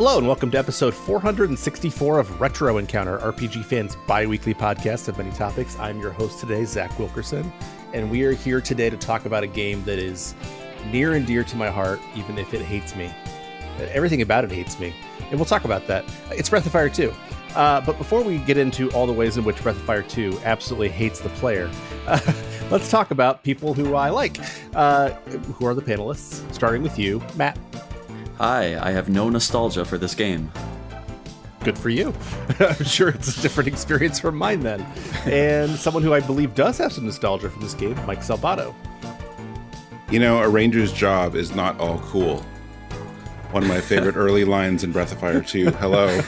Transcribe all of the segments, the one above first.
Hello and welcome to episode 464 of Retro Encounter, RPG fans' bi-weekly podcast of many topics. I'm your host today, Zach Wilkerson, and we are here today to talk about a game that is near and dear to my heart, even if it hates me. Everything about it hates me, and we'll talk about that. It's Breath of Fire 2. But before we get into all the ways in which Breath of Fire 2 absolutely hates the player, let's talk about people who I like, who are the panelists, starting with you, Matt. Hi, I have no nostalgia for this game. Good for you. I'm sure it's a different experience from mine then. And someone who I believe does have some nostalgia from this game, Mike Salbato. You know, a ranger's job is not all cool. One of my favorite early lines in Breath of Fire 2. Hello.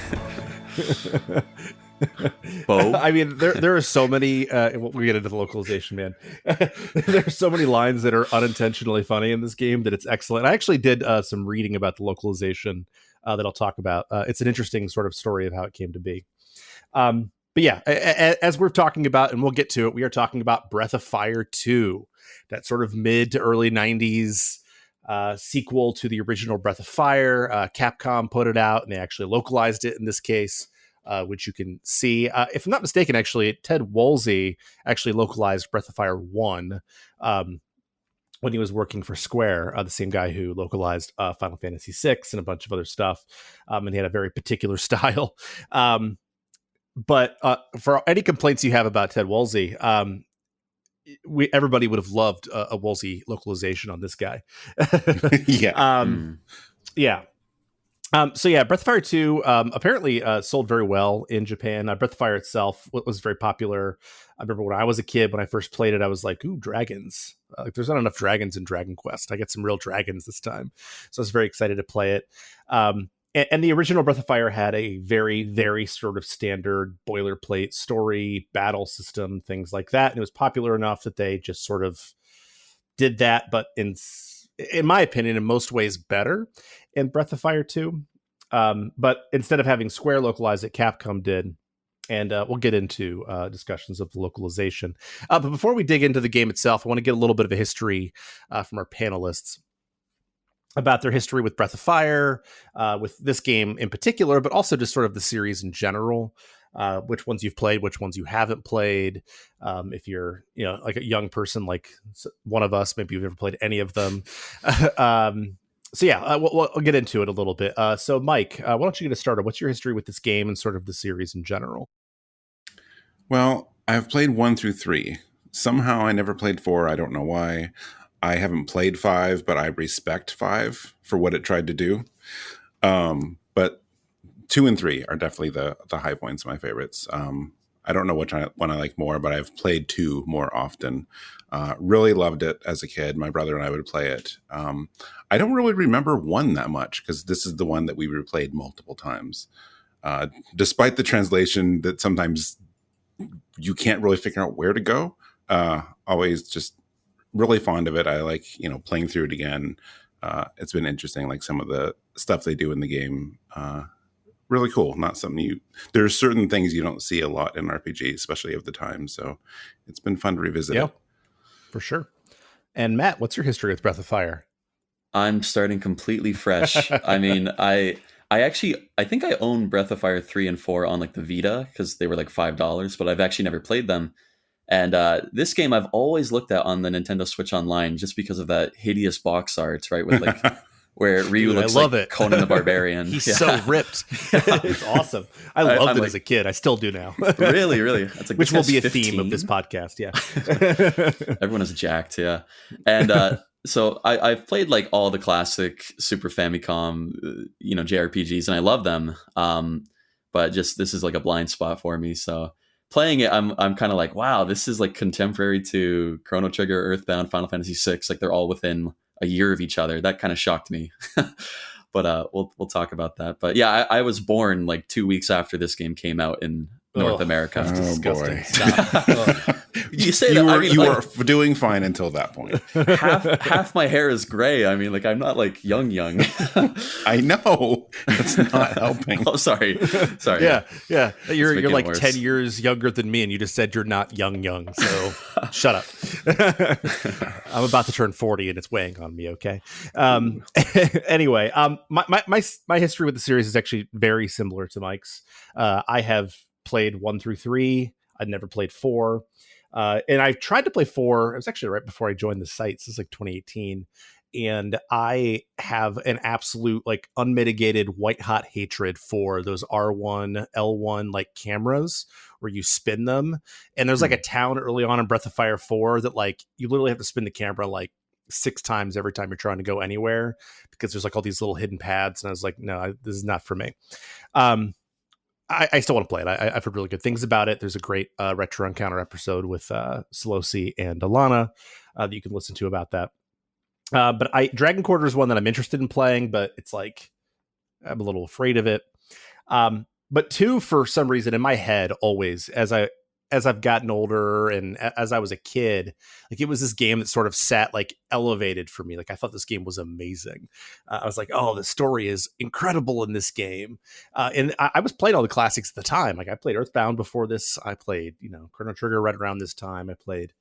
Bo? I mean, there are so many, we get into the localization, man. There are so many lines that are unintentionally funny in this game that it's excellent. I actually did some reading about the localization that I'll talk about. It's an interesting sort of story of how it came to be. But yeah, as we're talking about, and we'll get to it, we are talking about Breath of Fire 2, that sort of mid to early 90s sequel to the original Breath of Fire. Capcom put it out, and they actually localized it in this case. Which you can see. If I'm not mistaken, actually, Ted Woolsey actually localized Breath of Fire 1 when he was working for Square, the same guy who localized Final Fantasy VI and a bunch of other stuff. And he had a very particular style. But for any complaints you have about Ted Woolsey, everybody would have loved a Woolsey localization on this guy. Yeah. Yeah. So yeah, Breath of Fire 2 apparently sold very well in Japan. Breath of Fire itself was very popular. I remember when I was a kid, when I first played it, I was like, ooh, dragons. There's not enough dragons in Dragon Quest. I get some real dragons this time. So I was very excited to play it. And the original Breath of Fire had a very, very sort of standard boilerplate story, battle system, things like that. And it was popular enough that they just sort of did that, but in my opinion, in most ways better in Breath of Fire 2. But instead of having Square localize it, Capcom did. And we'll get into discussions of the localization. But before we dig into the game itself, I want to get a little bit of a history from our panelists about their history with Breath of Fire, with this game in particular, but also just sort of the series in general. Which ones you've played, which ones you haven't played. If you're, like a young person, like one of us, maybe you've never played any of them. So yeah, we'll get into it a little bit. So Mike, why don't you get us started? What's your history with this game and sort of the series in general? Well, I've played 1 through 3. Somehow I never played 4. I don't know why. I haven't played 5, but I respect 5 for what it tried to do. But 2 and 3 are definitely the high points, my favorites. I don't know which one I like more, but I've played 2 more often. Really loved it as a kid. My brother and I would play it. I don't really remember 1 that much because this is the one that we replayed multiple times. Despite the translation that sometimes you can't really figure out where to go. Always just really fond of it. I like, playing through it again. It's been interesting, like some of the stuff they do in the game. Really cool. Not something there's certain things you don't see a lot in RPG, especially of the time. So it's been fun to revisit it. For sure. And Matt, what's your history with Breath of Fire? I'm starting completely fresh. I mean, I think I own Breath of Fire 3 and 4 on like the Vita because they were like $5, but I've actually never played them. And this game I've always looked at on the Nintendo Switch Online just because of that hideous box art, right? With like where Ryu looks like Conan the Barbarian. He's so ripped. It's awesome. I loved it as a kid. I still do now. Really. That's like, which will be a 15? Theme of this podcast. Yeah. Everyone is jacked. Yeah. And so I've played like all the classic Super Famicom, JRPGs, and I love them. But just this is like a blind spot for me. So playing it, I'm kind of like, wow, this is like contemporary to Chrono Trigger, Earthbound, Final Fantasy VI. Like they're all within a year of each other. That kind of shocked me. But we'll talk about that. But yeah, I was born like 2 weeks after this game came out in North America. That's disgusting. Boy. Stop. You say You that. were, you were doing fine until that point. half my hair is gray. I mean, like I'm not like young. I know. That's not helping. Oh, sorry. Yeah. You're making like it worse. 10 years younger than me, and you just said you're not young. So shut up. I'm about to turn 40, and it's weighing on me. Okay. Anyway, my history with the series is actually very similar to Mike's. I have played 1 through 3. I'd never played 4. And I tried to play 4. It was actually right before I joined the site. This is like 2018. And I have an absolute like unmitigated white hot hatred for those R1, L1 like cameras where you spin them. And there's like a town early on in Breath of Fire 4 that like you literally have to spin the camera like 6 times every time you're trying to go anywhere because there's like all these little hidden pads. And I was like, no, this is not for me. I still want to play it. I've heard really good things about it. There's a great Retro Encounter episode with Solosi and Alana that you can listen to about that. But Dragon Quarter is one that I'm interested in playing, but it's like I'm a little afraid of it. But 2, for some reason, in my head, always as I've gotten older and as I was a kid, like it was this game that sort of sat like elevated for me. Like I thought this game was amazing. I was like, oh, the story is incredible in this game. And I was playing all the classics at the time. Like I played Earthbound before this. I played, Chrono Trigger right around this time. I played,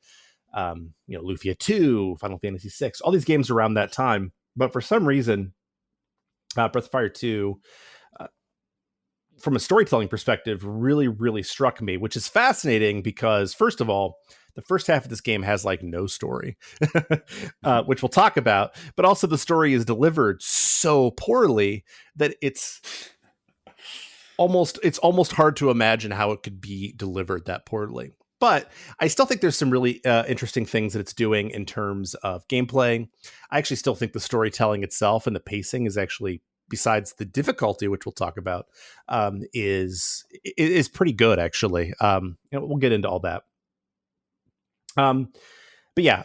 Lufia 2, Final Fantasy 6, all these games around that time. But for some reason, Breath of Fire 2, from a storytelling perspective, really, really struck me, which is fascinating because, first of all, the first half of this game has like no story, which we'll talk about, but also the story is delivered so poorly that it's almost hard to imagine how it could be delivered that poorly. But I still think there's some really interesting things that it's doing in terms of gameplay. I actually still think the storytelling itself and the pacing is actually, besides the difficulty, which we'll talk about, is pretty good, actually. We'll get into all that. But yeah,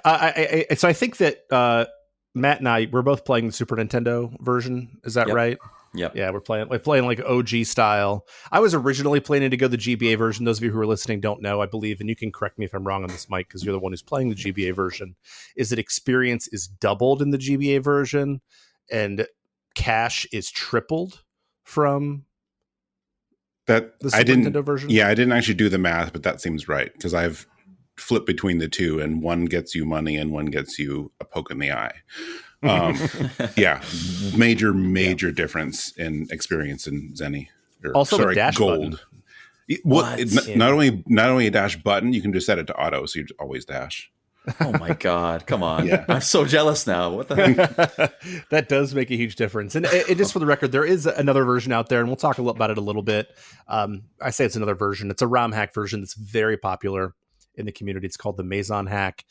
so I think that Matt and I, we're both playing the Super Nintendo version. Is that right? Yep. Yeah, we're playing like OG style. I was originally planning to go the GBA version. Those of you who are listening don't know, I believe, and you can correct me if I'm wrong on this, Mike, because you're the one who's playing the GBA version, is that experience is doubled in the GBA version, and cash is tripled from that. The Super Nintendo version. Yeah, I didn't actually do the math, but that seems right because I've flipped between the two, and one gets you money and one gets you a poke in the eye. Yeah, major difference in experience in Zenny. Also, a dash gold. Button. Not only a dash button, you can just set it to auto, so you always dash. Oh my God! Come on, Yeah. I'm so jealous now. What the heck? That does make a huge difference. And it just for the record, there is another version out there, and we'll talk about it a little bit. I say it's another version. It's a ROM hack version that's very popular in the community. It's called the Maison hack.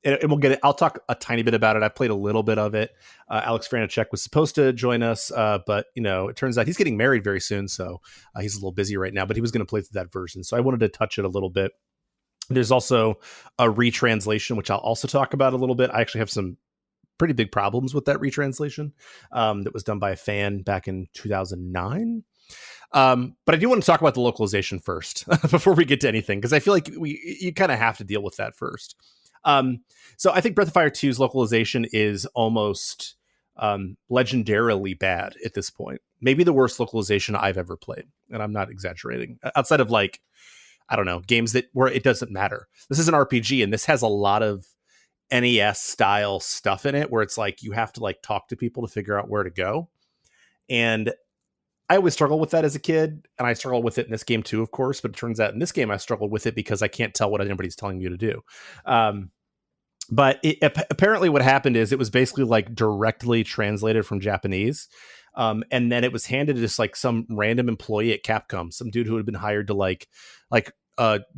And we'll get it. I'll talk a tiny bit about it. I played a little bit of it. Alex Franachek was supposed to join us, but it turns out he's getting married very soon, so he's a little busy right now. But he was going to play through that version, so I wanted to touch it a little bit. There's also a retranslation, which I'll also talk about a little bit. I actually have some pretty big problems with that retranslation that was done by a fan back in 2009. But I do want to talk about the localization first before we get to anything, because I feel like you kind of have to deal with that first. So I think Breath of Fire 2's localization is almost legendarily bad at this point. Maybe the worst localization I've ever played, and I'm not exaggerating. Outside of like, I don't know, games where it doesn't matter. This is an RPG, and this has a lot of NES style stuff in it where it's like you have to like talk to people to figure out where to go. And I always struggled with that as a kid, and I struggled with it in this game too, of course. But it turns out in this game I struggled with it because I can't tell what anybody's telling me to do. But apparently what happened is it was basically like directly translated from Japanese. And then it was handed to just like some random employee at Capcom, some dude who had been hired to like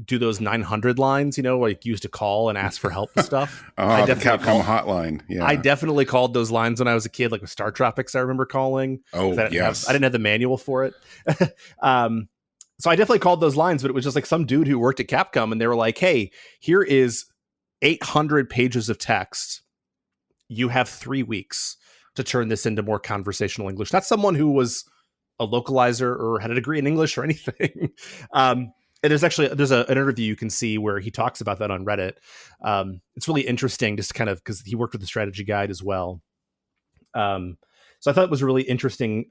do those 900 lines, like used to call and ask for help and stuff. Oh, the Capcom hotline. Yeah, I definitely called those lines when I was a kid, like with Star Tropics. I remember calling. Oh, yes. I didn't have the manual for it. So I definitely called those lines, but it was just like some dude who worked at Capcom, and they were like, "Hey, here is 800 pages of text. You have 3 weeks to turn this into more conversational English." Not someone who was a localizer or had a degree in English or anything. And there's an interview you can see where he talks about that on Reddit. It's really interesting, just kind of because he worked with the strategy guide as well. So I thought it was a really interesting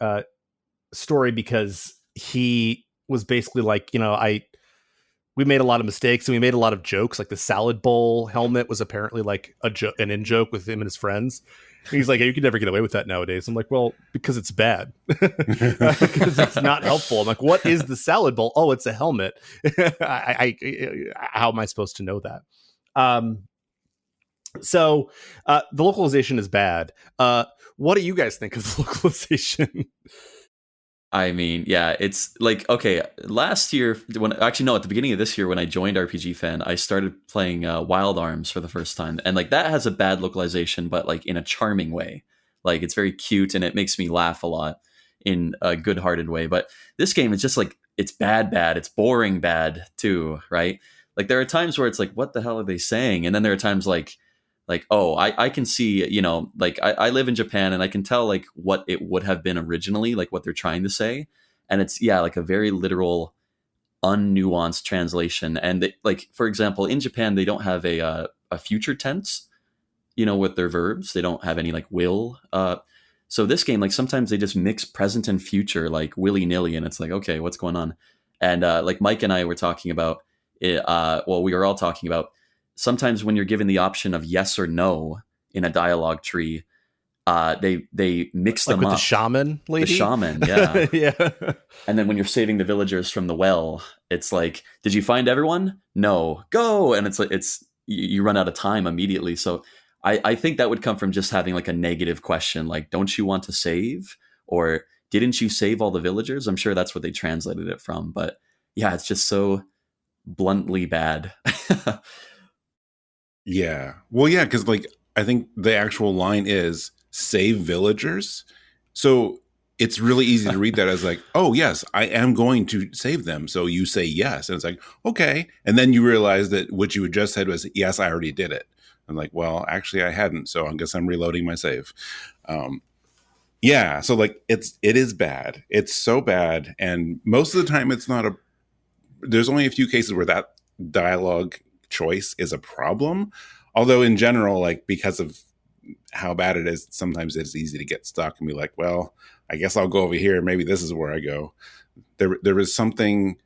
story because he was basically like, we made a lot of mistakes and we made a lot of jokes. Like the salad bowl helmet was apparently like an in joke with him and his friends. And he's like, hey, you could never get away with that nowadays. I'm like, well, because it's bad, because it's not helpful. I'm like, what is the salad bowl? Oh, it's a helmet. How am I supposed to know that? So the localization is bad. What do you guys think of the localization? I mean, yeah, it's like, okay, last year, at the beginning of this year, when I joined RPG Fan, I started playing Wild Arms for the first time. And like that has a bad localization, but like in a charming way. Like it's very cute and it makes me laugh a lot in a good-hearted way. But this game is just like, it's bad. It's boring bad too, right? Like there are times where it's like, what the hell are they saying? And then there are times like, oh, I can see, like I live in Japan and I can tell like what it would have been originally, like what they're trying to say. And it's, like a very literal, unnuanced translation. And like, for example, in Japan, they don't have a future tense, with their verbs. They don't have any like will. So this game, like sometimes they just mix present and future like willy nilly. And it's like, okay, what's going on? And like Mike and I were talking about it. We were all talking about sometimes when you're given the option of yes or no in a dialogue tree, they mix them with up. The shaman lady? The shaman, yeah. Yeah. And then when you're saving the villagers from the well, it's like, did you find everyone? No, go. And it's like, you run out of time immediately. So I think that would come from just having like a negative question, like, don't you want to save? Or didn't you save all the villagers? I'm sure that's what they translated it from. But yeah, it's just so bluntly bad. Yeah. Well, yeah, because like I think the actual line is save villagers. So it's really easy to read that as like, oh, yes, I am going to save them. So you say yes. And it's like, okay. And then you realize that what you had just said was, yes, I already did it. I'm like, well, actually, I hadn't. So I guess I'm reloading my save. Yeah. So like it is bad. It's so bad. And most of the time it's not there's only a few cases where that dialogue choice is a problem, although in general, like because of how bad it is, sometimes it's easy to get stuck and be like, well, I guess I'll go over here, maybe this is where I go. There was something,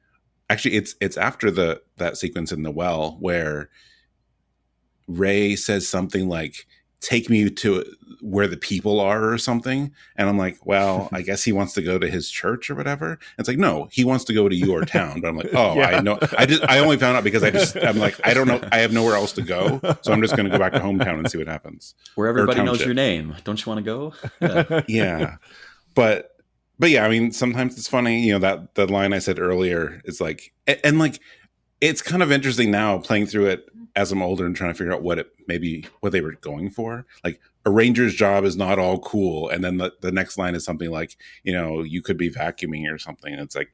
actually it's after that sequence in the well where Ray says something like, take me to where the people are or something. And I'm like, well, I guess he wants to go to his church or whatever. And it's like, no, he wants to go to your town. But I'm like, oh, yeah. I know. I only found out because I'm like, I don't know. I have nowhere else to go. So I'm just going to go back to hometown and see what happens. Where everybody knows your name. Don't you want to go? Yeah. Yeah. But yeah, I mean, sometimes it's funny, that the line I said earlier is like, and like, it's kind of interesting now playing through it as I'm older and trying to figure out what they were going for. Like a ranger's job is not all cool. And then the next line is something like, you could be vacuuming or something. And it's like,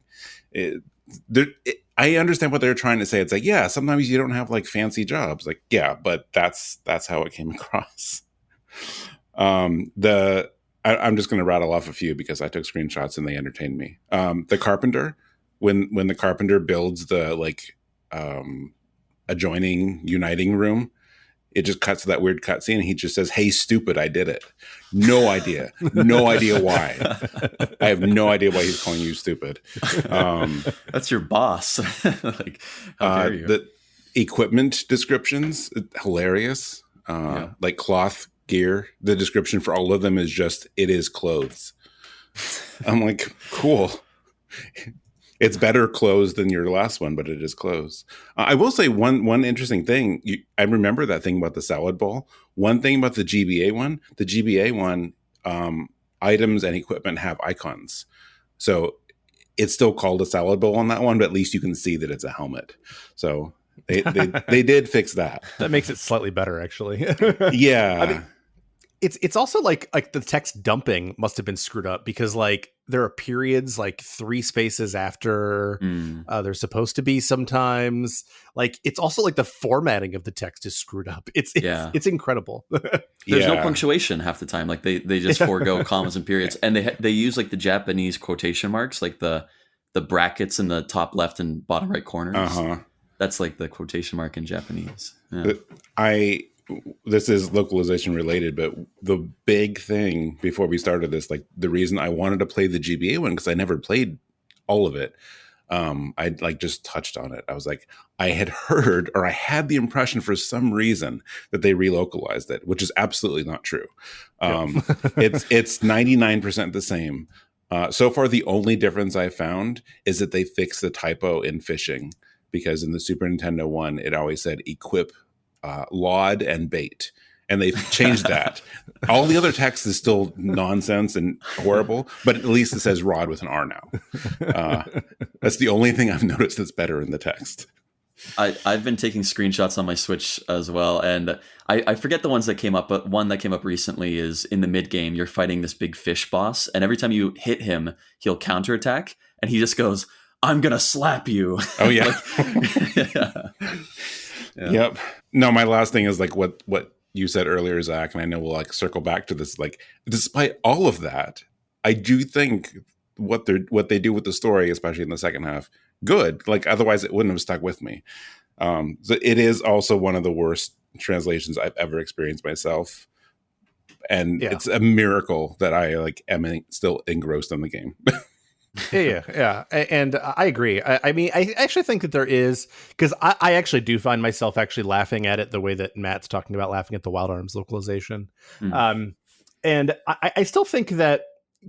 I understand what they're trying to say. It's like, yeah, sometimes you don't have like fancy jobs. Like, yeah, but that's how it came across. I'm just going to rattle off a few because I took screenshots and they entertained me. The carpenter, when the carpenter builds the like, adjoining uniting room, it just cuts to that weird cutscene and he just says, hey, stupid, I did it. No idea why. I have no idea why he's calling you stupid. That's your boss. Like, how dare you? The equipment descriptions, hilarious. Like cloth gear, the description for all of them is just, it is clothes. I'm like, cool. It's better clothes than your last one, but it is clothes. I will say one interesting thing. I remember that thing about the salad bowl. One thing about the GBA one, items and equipment have icons. So it's still called a salad bowl on that one, but at least you can see that it's a helmet. So they did fix that. That makes it slightly better, actually. Yeah. I mean, it's also like the text dumping must have been screwed up because like there are periods like 3 spaces after they're supposed to be sometimes. Like it's also like the formatting of the text is screwed up. It's incredible. There's no punctuation half the time. Like they just forego commas and periods, and they use like the Japanese quotation marks, like the brackets in the top left and bottom right corners. That's like the quotation mark in Japanese. Yeah. This is localization related, but the big thing before we started this, like the reason I wanted to play the GBA one, because I never played all of it. I like just touched on it. I was like, I had heard, or I had the impression for some reason that they relocalized it, which is absolutely not true. It's 99% the same. So far, the only difference I found is that they fixed the typo in fishing, because in the Super Nintendo one, it always said equip laud and bait, and they've changed that. All the other text is still nonsense and horrible, but at least it says rod with an R now. That's the only thing I've noticed that's better in the text. I've been taking screenshots on my Switch as well, and I forget the ones that came up, but one that came up recently is in the mid game, you're fighting this big fish boss, and every time you hit him, he'll counterattack, and he just goes, "I'm gonna slap you." Oh yeah. Yeah. Yep. No, my last thing is like what you said earlier, Zach, and I know we'll like circle back to this. Like, despite all of that, I do think what they do with the story, especially in the second half, good. Like, otherwise it wouldn't have stuck with me. So it is also one of the worst translations I've ever experienced myself, and it's a miracle that I like am still engrossed in the game. Yeah. And I agree. I mean, I actually think that there is, because I actually do find myself actually laughing at it the way that Matt's talking about laughing at the Wild Arms localization. And I still think that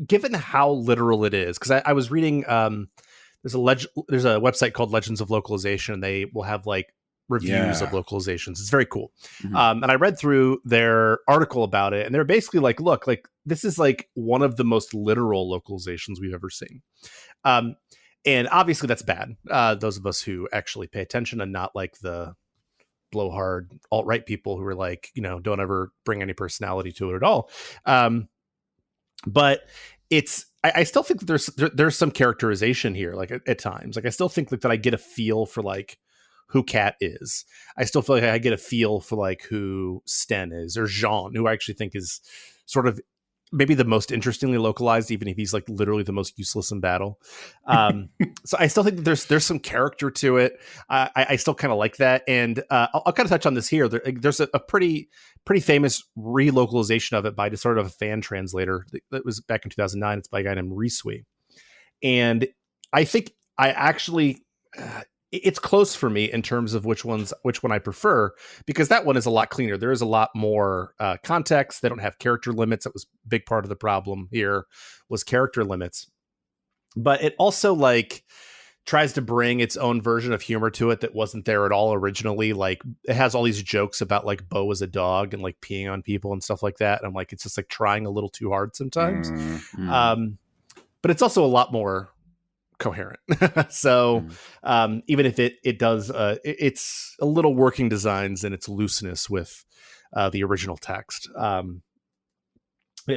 given how literal it is, because I was reading, there's a website called Legends of Localization, and they will have like reviews of localizations. It's very cool. And I read through their article about it, and they're basically like, look, like this is like one of the most literal localizations we've ever seen. And obviously that's bad. Those of us who actually pay attention and not like the blowhard alt-right people who are like, don't ever bring any personality to it at all. But I still think that there's some characterization here, like at times. Like I still think like that I get a feel for like who Kat is. I still feel like I get a feel for like who Sten is, or Jean, who I actually think is sort of maybe the most interestingly localized, even if he's like literally the most useless in battle. So I still think that there's some character to it. I still kind of like that. And I'll kind of touch on this here. There's a pretty famous relocalization of it by sort of a fan translator that was back in 2009. It's by a guy named Risui. And I think I actually... it's close for me in terms of which one I prefer, because that one is a lot cleaner. There is a lot more context. They don't have character limits. That was a big part of the problem here, was character limits. But it also like tries to bring its own version of humor to it that wasn't there at all originally. Like it has all these jokes about like Bo as a dog and like peeing on people and stuff like that. And I'm like, it's just like trying a little too hard sometimes. But it's also a lot more coherent. So even if it does it's a little working designs in its looseness with the original text.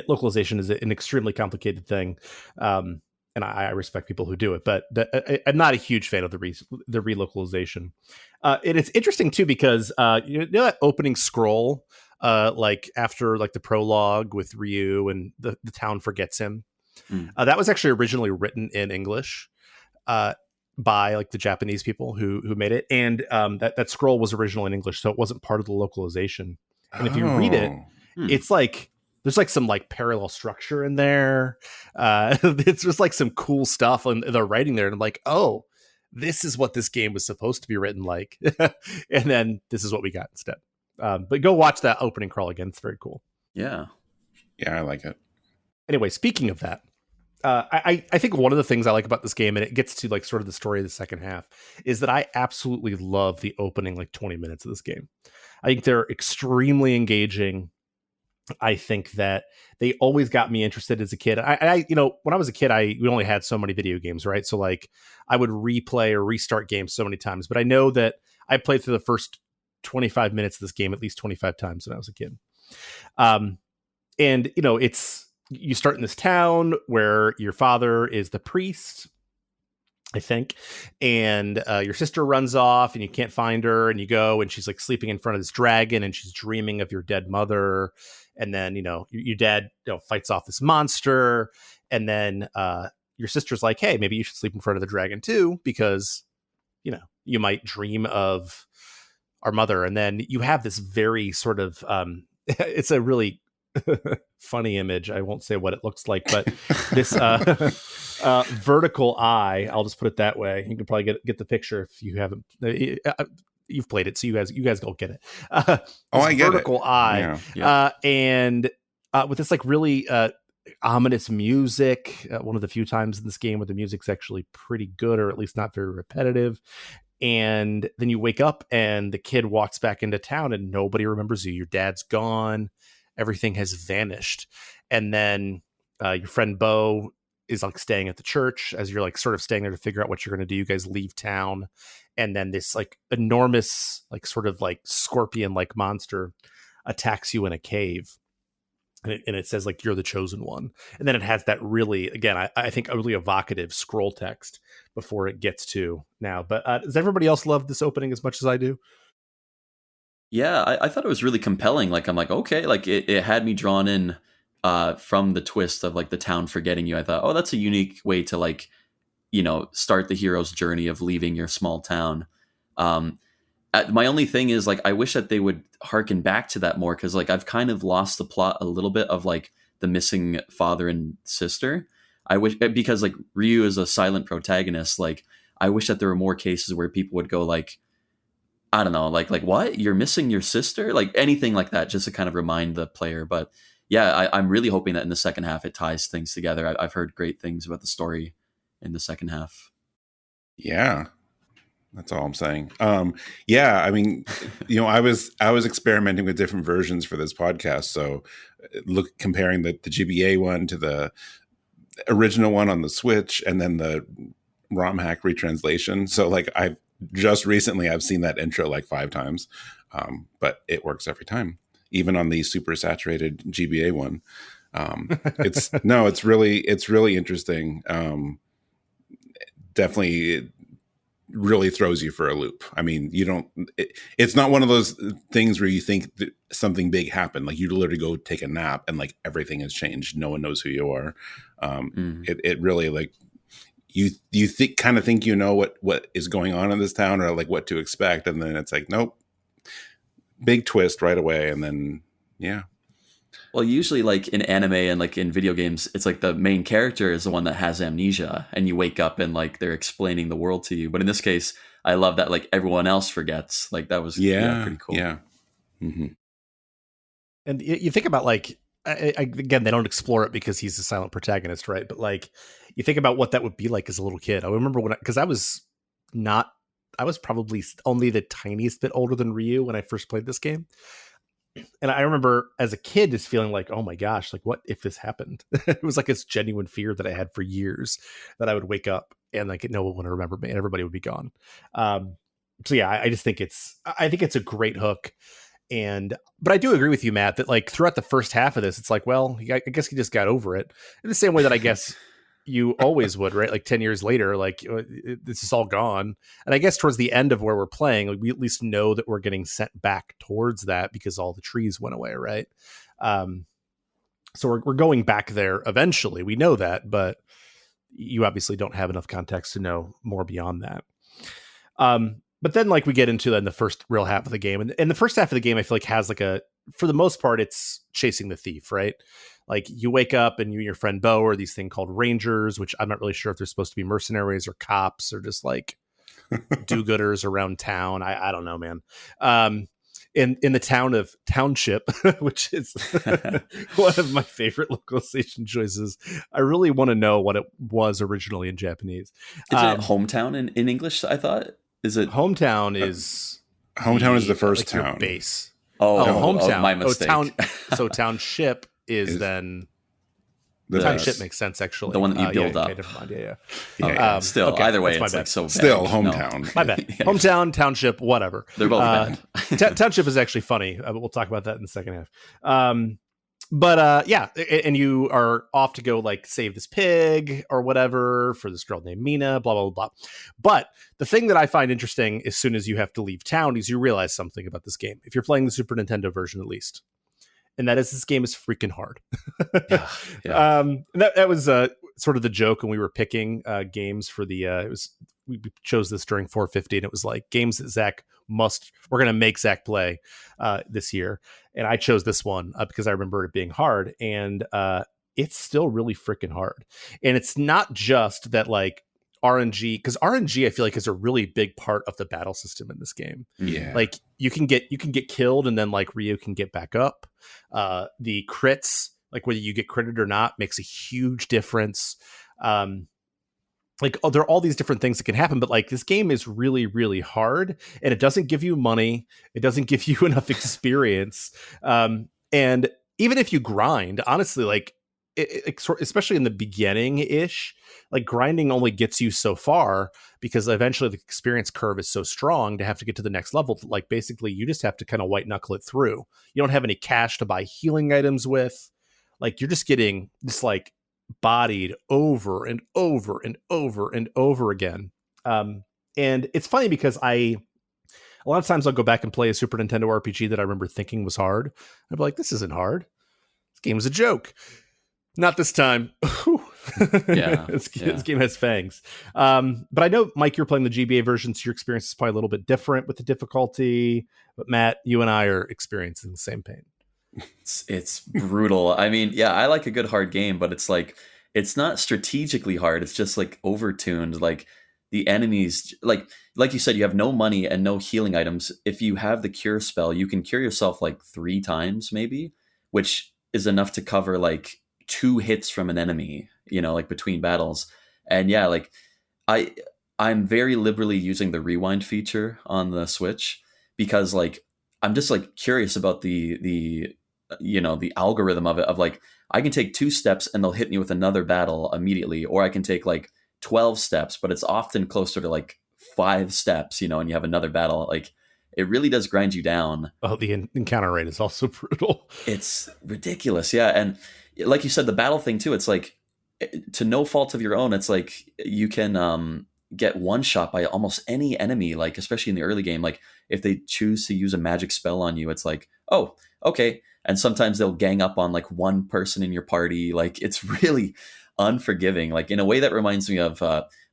Localization is an extremely complicated thing, and I respect people who do it, but I'm not a huge fan of the relocalization. And it's interesting too, because you know that opening scroll like after like the prologue with Ryu and the town forgets him. That was actually originally written in English by like the Japanese people who made it, and that scroll was original in English, so it wasn't part of the localization. And if you read it, it's like there's like some like parallel structure in there. It's just like some cool stuff, and they're writing there, and I'm like, oh, this is what this game was supposed to be written like, and then this is what we got instead. But go watch that opening crawl again; it's very cool. Yeah, I like it. Anyway, speaking of that. I think one of the things I like about this game, and it gets to like sort of the story of the second half, is that I absolutely love the opening like 20 minutes of this game. I think they're extremely engaging. I think that they always got me interested as a kid. I when I was a kid, we only had so many video games, right? So like I would replay or restart games so many times, but I know that I played through the first 25 minutes of this game at least 25 times when I was a kid. And, you know, you start in this town where your father is the priest, I think, and your sister runs off and you can't find her, and you go and she's like sleeping in front of this dragon and she's dreaming of your dead mother. And then, you know, your dad, you know, fights off this monster, and then your sister's like, hey, maybe you should sleep in front of the dragon too, because, you know, you might dream of our mother. And then you have this very sort of it's a really funny image. I won't say what it looks like, but this vertical eye, I'll just put it that way. You can probably get the picture if you haven't you've played it, so you guys go get it. I get vertical it. eye. Yeah. And with this like really ominous music, one of the few times in this game where the music's actually pretty good, or at least not very repetitive. And then you wake up and the kid walks back into town and nobody remembers you. Your dad's gone. Everything has vanished. And then your friend Bo is like staying at the church as you're like sort of staying there to figure out what you're going to do. You guys leave town. And then this like enormous, like sort of like scorpion like monster attacks you in a cave. And it says like, you're the chosen one. And then it has that really, again, I think a really evocative scroll text before it gets to now. But does everybody else love this opening as much as I do? Yeah, I thought it was really compelling. Like, I'm like, okay, like it had me drawn in from the twist of like the town forgetting you. I thought, oh, that's a unique way to like, you know, start the hero's journey of leaving your small town. My only thing is like, I wish that they would harken back to that more, because like I've kind of lost the plot a little bit of like the missing father and sister. I wish, because like Ryu is a silent protagonist, like I wish that there were more cases where people would go like, I don't know, like what? You're missing your sister? Like anything like that, just to kind of remind the player. But yeah, I'm really hoping that in the second half it ties things together. I've heard great things about the story in the second half. Yeah. That's all I'm saying. Yeah, I mean, you know, I was experimenting with different versions for this podcast. So comparing the GBA one to the original one on the Switch, and then the ROM hack retranslation. So like I've seen that intro like 5 times, but it works every time, even on the super saturated GBA one. It's really interesting. Definitely really throws you for a loop. I mean, it's not one of those things where you think that something big happened. Like you literally go take a nap and like everything has changed. No one knows who you are. It really like you kind of think you know what is going on in this town, or like what to expect, and then it's like, nope, big twist right away. And then yeah. Well, usually like in anime and like in video games, it's like the main character is the one that has amnesia, and you wake up and like they're explaining the world to you. But in this case, I love that like everyone else forgets. Like that was pretty cool. Yeah. Mm-hmm. And you think about like, again, they don't explore it because he's a silent protagonist, right? But like you think about what that would be like as a little kid. I remember because I was probably only the tiniest bit older than Ryu when I first played this game. And I remember as a kid just feeling like, oh my gosh, like what if this happened? It was like this genuine fear that I had for years, that I would wake up and like no one would remember me and everybody would be gone. So yeah, I just think it's a great hook. But I do agree with you, Matt, that like throughout the first half of this, it's like, well, I guess he just got over it in the same way that I guess you always would, right? Like 10 years later, like this is all gone. And I guess towards the end of where we're playing, like, we at least know that we're getting sent back towards that because all the trees went away, right? So we're going back there eventually. We know that, but you obviously don't have enough context to know more beyond that. But then like we get into then the first real half of the game, and the first half of the game, I feel like has like for the most part, it's chasing the thief, right? Like you wake up and you and your friend Bo are these thing called Rangers, which I'm not really sure if they're supposed to be mercenaries or cops or just like do-gooders around town. I don't know, man. In the town of Township, which is one of my favorite localization choices. I really want to know what it was originally in Japanese. Is it hometown in English? I thought. Is it hometown? Is the first like town base? Hometown. My mistake. So Township is then. The Township makes sense, actually. The one that you build up. Okay, never mind. Yeah. Okay. Still, okay, either way, it's my like so bad. Still hometown. No. My bad. Hometown, Township, whatever. They're both bad. Township is actually funny, but we'll talk about that in the second half. But yeah, and you are off to go like save this pig or whatever for this girl named Mina, blah blah blah. But the thing that I find interesting as soon as you have to leave town is you realize something about this game. If you're playing the Super Nintendo version, at least, and that is this game is freaking hard. Yeah. That was sort of the joke when we were picking games for the. We chose this during 450, and it was like games that we're going to make Zach play this year. And I chose this one because I remember it being hard, and it's still really freaking hard. And it's not just that like RNG, because RNG I feel like is a really big part of the battle system in this game. Yeah. Like you can get killed, and then like Ryu can get back up. The crits, like whether you get critted or not, makes a huge difference. Like, oh, there are all these different things that can happen, but like this game is really, really hard, and it doesn't give you money. It doesn't give you enough experience. And even if you grind, honestly, like, especially in the beginning ish, like grinding only gets you so far because eventually the experience curve is so strong to have to get to the next level. Like, basically, you just have to kind of white knuckle it through. You don't have any cash to buy healing items with. Like, you're just getting just like bodied over and over and over and over again. And it's funny because a lot of times I'll go back and play a Super Nintendo RPG that I remember thinking was hard. I'd be like, this isn't hard. This game is a joke. Not this time. Yeah, this game has fangs. But I know, Mike, you're playing the GBA version, so your experience is probably a little bit different with the difficulty. But Matt, you and I are experiencing the same pain. It's brutal. I mean, yeah, I like a good hard game, but it's like it's not strategically hard. It's just like overtuned. Like the enemies, like you said, you have no money and no healing items. If you have the cure spell, you can cure yourself like 3 times maybe, which is enough to cover like 2 hits from an enemy, you know, like between battles. And yeah, like I'm very liberally using the rewind feature on the Switch because like I'm just like curious about the you know, the algorithm of it, of like I can take 2 steps and they'll hit me with another battle immediately, or I can take like 12 steps, but it's often closer to like 5 steps, you know, and you have another battle. Like it really does grind you down. Oh, the encounter rate is also brutal. It's ridiculous. Yeah. And like you said, the battle thing too, it's like to no fault of your own. It's like you can get one shot by almost any enemy, like especially in the early game. Like if they choose to use a magic spell on you, it's like, oh, okay. And sometimes they'll gang up on like one person in your party. Like it's really unforgiving. Like in a way that reminds me of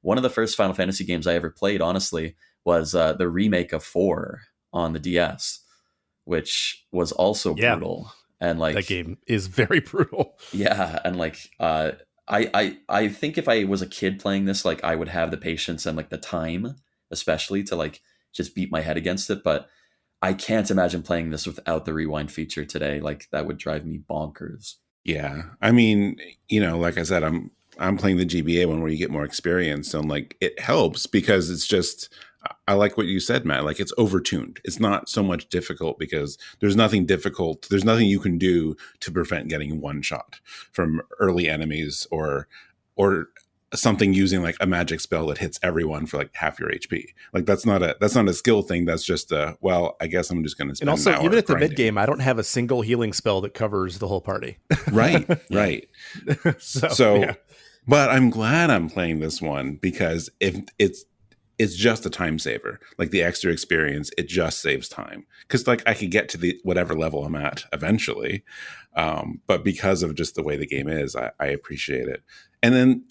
one of the first Final Fantasy games I ever played, honestly, was the remake of 4 on the DS, which was also brutal. And like that game is very brutal. Yeah. And like I think if I was a kid playing this, like I would have the patience and like the time, especially to like just beat my head against it. But I can't imagine playing this without the rewind feature today. Like that would drive me bonkers. Yeah. I mean, you know, like I said, I'm playing the GBA one where you get more experience. And like it helps because it's just, I like what you said, Matt. Like it's overtuned. It's not so much difficult because there's nothing difficult. There's nothing you can do to prevent getting one shot from early enemies or something using like a magic spell that hits everyone for like half your HP. Like that's not a skill thing. That's just well, I guess I'm just going to spend. And also, an hour even at the grinding. mid game, I don't have a single healing spell that covers the whole party. Right. So yeah. But I'm glad I'm playing this one because if it's just a time saver, like the extra experience, it just saves time. Because like I could get to the whatever level I'm at eventually, but because of just the way the game is, I appreciate it. And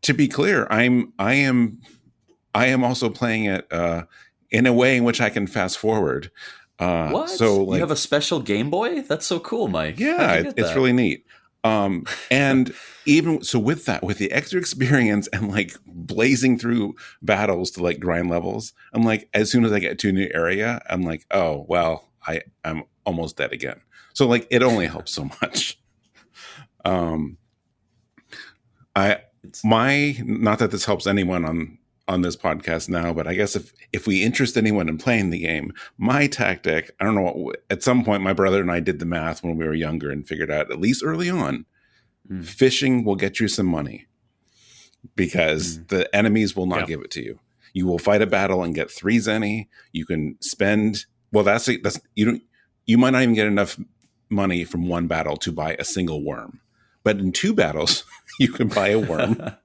to be clear, I am also playing it in a way in which I can fast forward. What? So like, you have a special Game Boy? That's so cool, Mike. Yeah, it's really neat. And even so with that, with the extra experience and like blazing through battles to like grind levels, I'm like, as soon as I get to a new area, I'm like, oh, well, I'm almost dead again. So like, it only helps so much. Not that this helps anyone on this podcast now, but I guess if we interest anyone in playing the game, my tactic, I don't know, at some point my brother and I did the math when we were younger and figured out, at least early on, fishing will get you some money because the enemies will not give it to you. You will fight a battle and get 3 zenny. You can spend, well, you might not even get enough money from one battle to buy a single worm. But in 2 battles, you can buy a worm.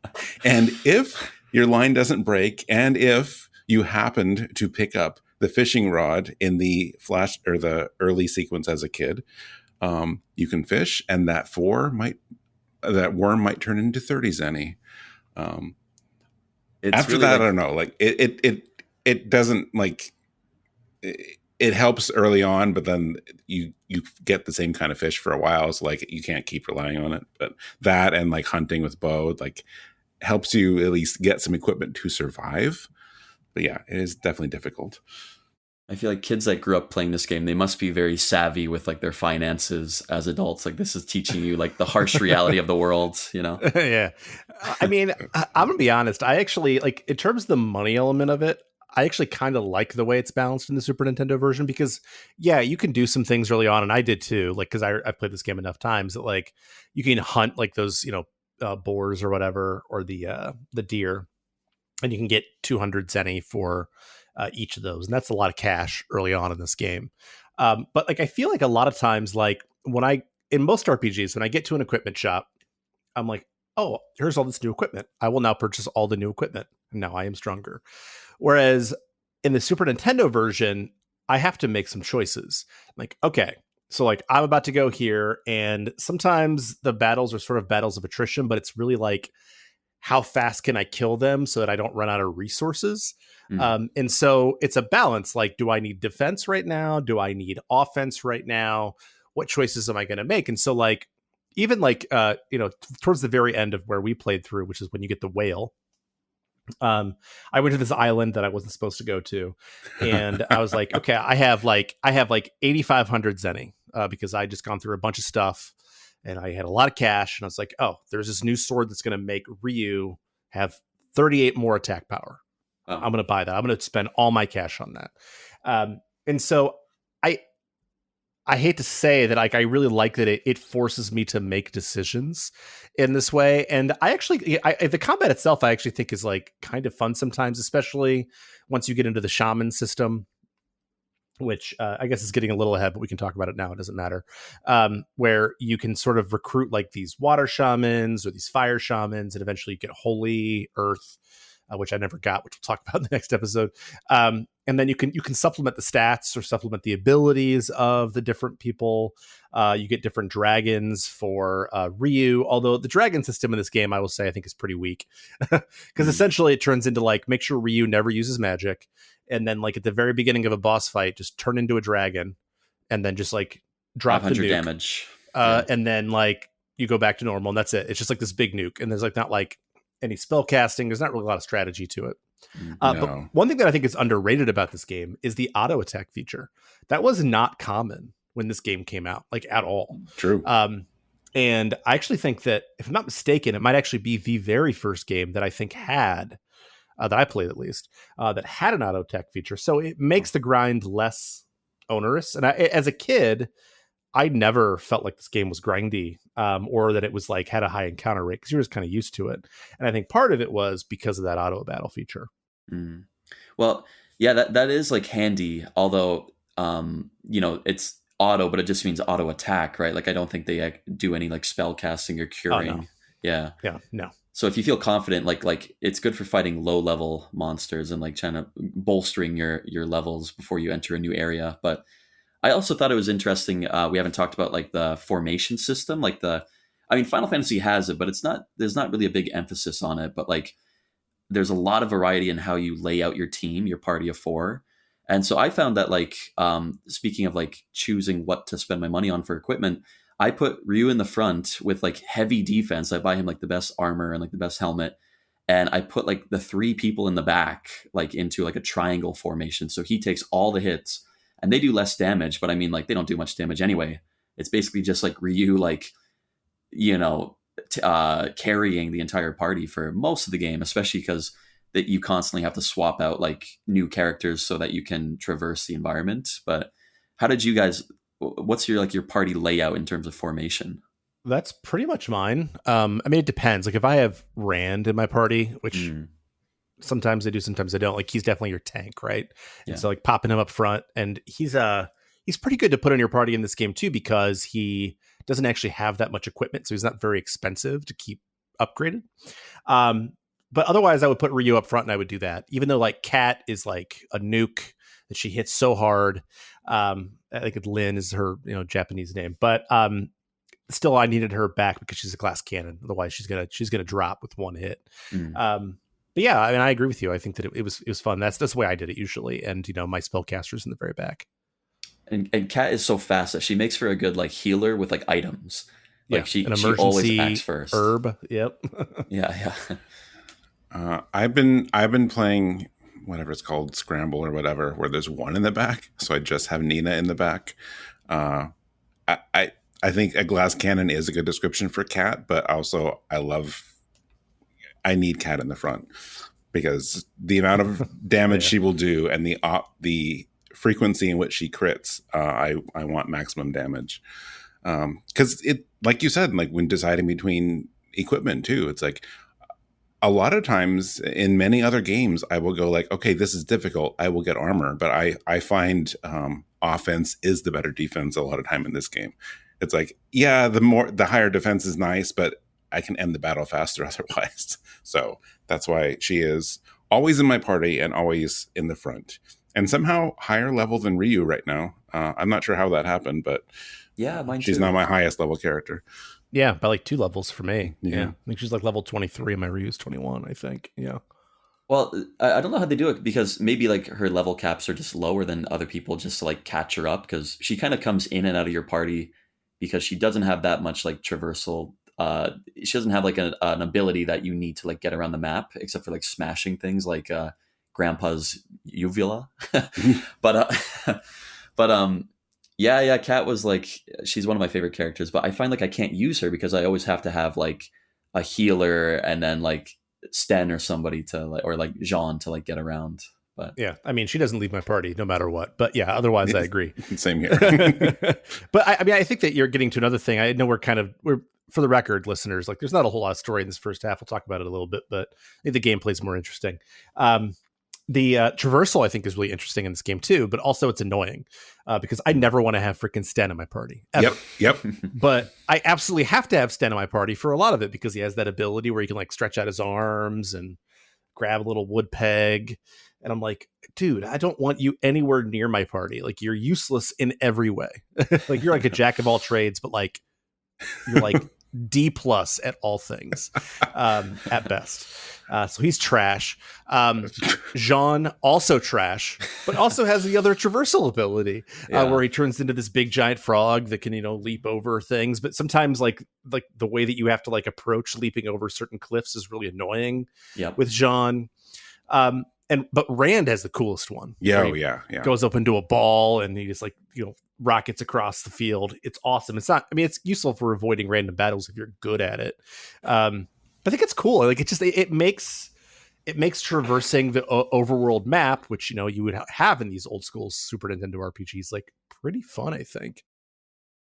And if your line doesn't break, and if you happened to pick up the fishing rod in the flash or the early sequence as a kid, you can fish, and that worm might turn into 30 zenny. After that, I don't know. Like it doesn't like it helps early on, but then you get the same kind of fish for a while. So like you can't keep relying on it. But that and like hunting with bow like helps you at least get some equipment to survive. But yeah, it is definitely difficult. I feel like kids that grew up playing this game, they must be very savvy with like their finances as adults. Like this is teaching you like the harsh reality of the world, you know? Yeah. I mean, I'm gonna be honest. I actually like in terms of the money element of it, I actually kind of like the way it's balanced in the Super Nintendo version because yeah, you can do some things early on. And I did too. Like, cause I've played this game enough times that like you can hunt like those, boars or whatever, or the deer, and you can get 200 zenny for each of those, and that's a lot of cash early on in this game. But like I feel like a lot of times, like in most RPGs, when I get to an equipment shop, I'm like, oh, here's all this new equipment. I will now purchase all the new equipment, and now I am stronger. Whereas in the Super Nintendo version, I have to make some choices. Like, okay, so like I'm about to go here, and sometimes the battles are sort of battles of attrition, but it's really like, how fast can I kill them so that I don't run out of resources? And so it's a balance. Like, do I need defense right now? Do I need offense right now? What choices am I going to make? And so like, even like, towards the very end of where we played through, which is when you get the whale, I went to this island that I wasn't supposed to go to. And I was like, okay, I have like 8,500 zenny because I just gone through a bunch of stuff. And I had a lot of cash, and I was like, oh, there's this new sword that's going to make Ryu have 38 more attack power. Oh. I'm going to buy that. I'm going to spend all my cash on that. And so I hate to say that, like, I really like that it forces me to make decisions in this way. And I actually, the combat itself, I actually think is like kind of fun sometimes, especially once you get into the shaman system, which I guess is getting a little ahead, but we can talk about it now. It doesn't matter. Where you can sort of recruit like these water shamans or these fire shamans, and eventually you get holy earth, which I never got, which we'll talk about in the next episode. And then you can supplement the stats or supplement the abilities of the different people. You get different dragons for Ryu, although the dragon system in this game, I will say, I think is pretty weak because essentially it turns into like, make sure Ryu never uses magic. And then like at the very beginning of a boss fight, just turn into a dragon and then just like drop the nuke. Damage. And then like you go back to normal, and that's it. It's just like this big nuke. And there's like not like any spell casting. There's not really a lot of strategy to it. No. But one thing that I think is underrated about this game is the auto attack feature. That was not common when this game came out, like at all. True. And I actually think that, if I'm not mistaken, it might actually be the very first game that I think had, that I played at least, that had an auto attack feature. So it makes the grind less onerous. And as a kid, I never felt like this game was grindy, or that it was like had a high encounter rate, because you were just kind of used to it. And I think part of it was because of that auto battle feature. Mm. Well, yeah, that is like handy. Although, it's auto, but it just means auto attack, right? Like I don't think they do any like spell casting or curing. Oh, no. Yeah, no. So if you feel confident, like it's good for fighting low level monsters and like trying to bolstering your levels before you enter a new area. But I also thought it was interesting. We haven't talked about like the formation system, like Final Fantasy has it, but there's not really a big emphasis on it. But like there's a lot of variety in how you lay out your team, your party of 4. And so I found that like, speaking of like choosing what to spend my money on for equipment, I put Ryu in the front with like heavy defense. I buy him like the best armor and like the best helmet. And I put like the 3 people in the back, like into like a triangle formation. So he takes all the hits and they do less damage, but I mean, like they don't do much damage anyway. It's basically just like Ryu, like, carrying the entire party for most of the game, especially because that you constantly have to swap out like new characters so that you can traverse the environment. But how did you guys, what's your party layout in terms of formation? That's pretty much mine. It depends. Like if I have Rand in my party, which sometimes I do, sometimes I don't, like he's definitely your tank, right? Yeah. And so like popping him up front, and he's he's pretty good to put in your party in this game too, because he doesn't actually have that much equipment, so he's not very expensive to keep upgraded. But otherwise, I would put Ryu up front, and I would do that. Even though like Kat is like a nuke that she hits so hard. I think Lin is her Japanese name, but still, I needed her back because she's a glass cannon. Otherwise, she's gonna drop with one hit. But yeah, I mean, I agree with you. I think that it was fun. That's the way I did it usually, and my spellcaster's in the very back. And Kat is so fast that she makes for a good like healer with like items. Like she always acts first. Herb. Yep. yeah. I've been playing whatever it's called, Scramble or whatever, where there's one in the back. So I just have Nina in the back. I think a glass cannon is a good description for Kat, but also I need Kat in the front because the amount of damage she will do and the frequency in which she crits, I want maximum damage. Because it, like you said, like when deciding between equipment too, it's like a lot of times in many other games, I will go like, okay, this is difficult. I will get armor, but I find offense is the better defense a lot of time in this game. It's like, yeah, the higher defense is nice, but I can end the battle faster otherwise. So that's why she is always in my party and always in the front. And somehow higher level than Ryu right now. I'm not sure how that happened, but yeah, mine she's too. not my highest level character. Yeah, by like 2 levels for me. Yeah. I think she's like level 23 and my Ryu's 21, I think. Yeah. Well, I don't know how they do it because maybe like her level caps are just lower than other people just to like catch her up because she kind of comes in and out of your party because she doesn't have that much like traversal. She doesn't have like an ability that you need to like get around the map except for like smashing things like Grandpa's uvula. but yeah, Kat was like, she's one of my favorite characters, but I find like I can't use her because I always have to have like a healer and then like Sten or somebody to like, or like Jean to like get around. But yeah, I mean, she doesn't leave my party no matter what. But yeah, otherwise I agree. Same here. But I mean, I think that you're getting to another thing. I know we're for the record, listeners, like there's not a whole lot of story in this first half. We'll talk about it a little bit, but I think the gameplay is more interesting. The traversal, I think, is really interesting in this game too, but also it's annoying because I never want to have freaking Sten in my party. Ever. Yep. But I absolutely have to have Sten in my party for a lot of it because he has that ability where he can like stretch out his arms and grab a little wood peg. And I'm like, dude, I don't want you anywhere near my party. Like you're useless in every way. Like you're like a jack of all trades, but like you're like D+ at all things at best. So he's trash. Jean also trash, but also has the other traversal ability where he turns into this big giant frog that can, leap over things. But sometimes like the way that you have to like approach leaping over certain cliffs is really annoying with Jean. But Rand has the coolest one. Yeah. Goes up into a ball and he just like, rockets across the field. It's awesome. It's useful for avoiding random battles if you're good at it. I think it's cool. Like it makes traversing the overworld map, which you would have in these old school Super Nintendo RPGs, like pretty fun. I think.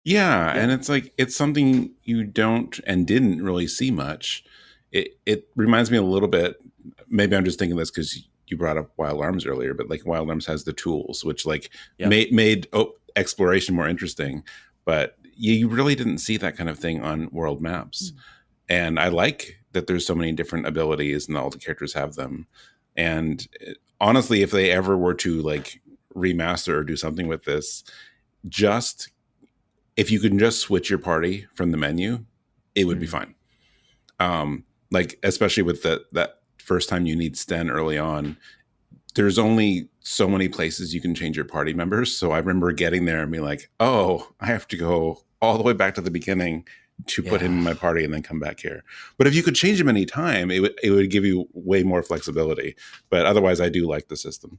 Yeah, and it's like it's something you don't and didn't really see much. It reminds me a little bit. Maybe I'm just thinking this because you brought up Wild Arms earlier, but like Wild Arms has the tools, which like made exploration more interesting. But you really didn't see that kind of thing on world maps. And I like that there's so many different abilities and all the characters have them. And honestly, if they ever were to like remaster or do something with this, if you can just switch your party from the menu, it would be fine. Like, especially with that first time you need Sten early on, there's only so many places you can change your party members. So I remember getting there and being like, oh, I have to go all the way back to the beginning to put him in my party and then come back here. But if you could change him any time, it would give you way more flexibility. But otherwise, I do like the system.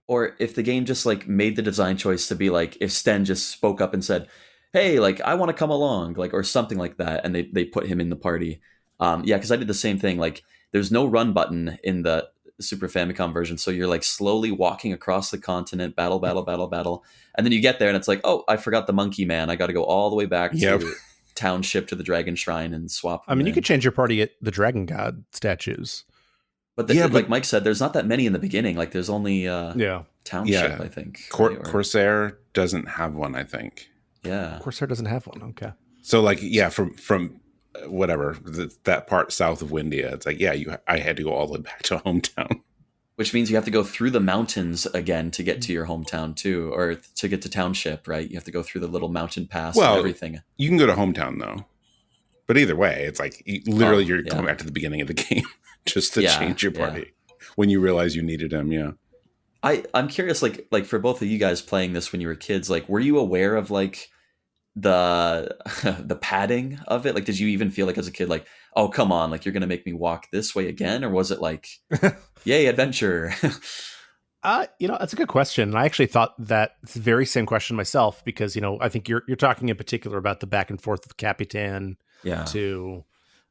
Or if the game just like made the design choice to be like, if Sten just spoke up and said, hey, like I want to come along, like, or something like that. And they put him in the party. Because I did the same thing. Like there's no run button in the Super Famicom version. So you're like slowly walking across the continent, battle. And then you get there and it's like, oh, I forgot the monkey man. I got to go all the way back to township to the Dragon Shrine and swap. I mean, you could change your party at the Dragon God statues. But, Yeah, like but Mike said, there's not that many in the beginning. Like there's only Yeah. Township, Yeah. I think. right? Or- Corsair doesn't have one, I think. yeah. Corsair doesn't have one. Okay. So like, yeah, from whatever that part south of Windia, it's like, yeah, I had to go all the way back to hometown. Which means you have to go through the mountains again to get to your hometown too, or to get to Township, right? You have to go through the little mountain pass and everything. You can go to hometown though, but either way, it's like literally you're yeah. going back to the beginning of the game just to Yeah, change your party when you realize you needed them. Yeah. I'm curious, like for both of you guys playing this when you were kids, like were you aware of like the the padding of it? Like did you even feel like as a kid like, oh come on, like you're gonna make me walk this way again? Or was it like yay, adventure? That's a good question. And I actually thought that very same question myself, because, I think you're talking in particular about the back and forth of Capitan to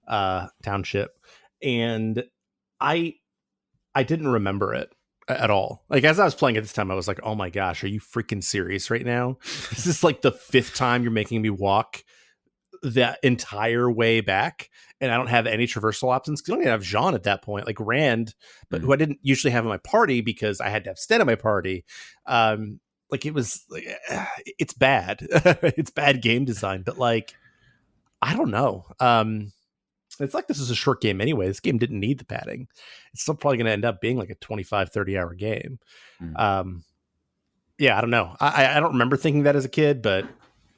Township. And I didn't remember it at all. Like as I was playing at this time, I was like, oh my gosh, are you freaking serious right now? This is like the 5th time you're making me walk that entire way back, and I don't have any traversal options because I don't even have Jean at that point, like Rand, but who I didn't usually have in my party because I had to have Sten in my party. Like it was like, it's bad. It's bad game design, but like, I don't know. It's like this is a short game anyway. This game didn't need the padding. It's still probably going to end up being like a 25, 30 hour game. Yeah, I don't know. I don't remember thinking that as a kid, but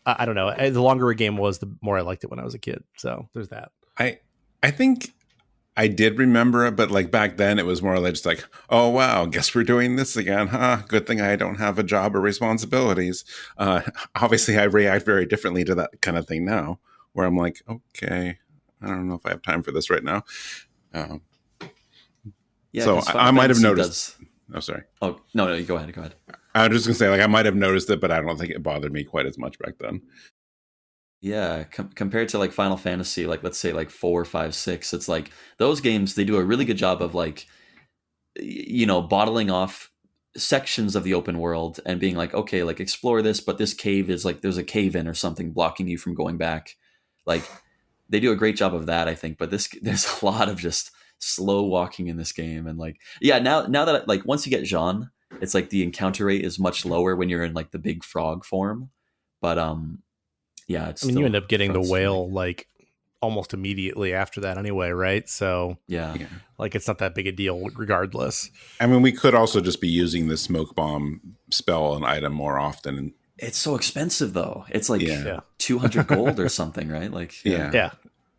I don't know. The longer a game was, the more I liked it when I was a kid. So there's that. I think I did remember it, but like back then it was more or less just like, oh wow, guess we're doing this again, huh? Good thing I don't have a job or responsibilities. Obviously I react very differently to that kind of thing now, where I'm like, okay, I don't know if I have time for this right now. So I might have noticed. Oh, sorry. Oh, no, you go ahead. I was just gonna say, like, I might have noticed it, but I don't think it bothered me quite as much back then. Yeah, compared to like Final Fantasy, like let's say like 4, 5, 6, it's like those games, they do a really good job of like, bottling off sections of the open world and being like, okay, like explore this, but this cave is like, there's a cave in or something blocking you from going back. Like they do a great job of that, I think. But there's a lot of just slow walking in this game, and like, yeah, now that like once you get Jean, it's like the encounter rate is much lower when you're in like the big frog form, but yeah, it's. You end up getting the whale like almost immediately after that anyway, right? So yeah, like it's not that big a deal regardless. I mean, we could also just be using the smoke bomb spell and item more often. It's so expensive though. It's like 200 gold or something, right? Like yeah.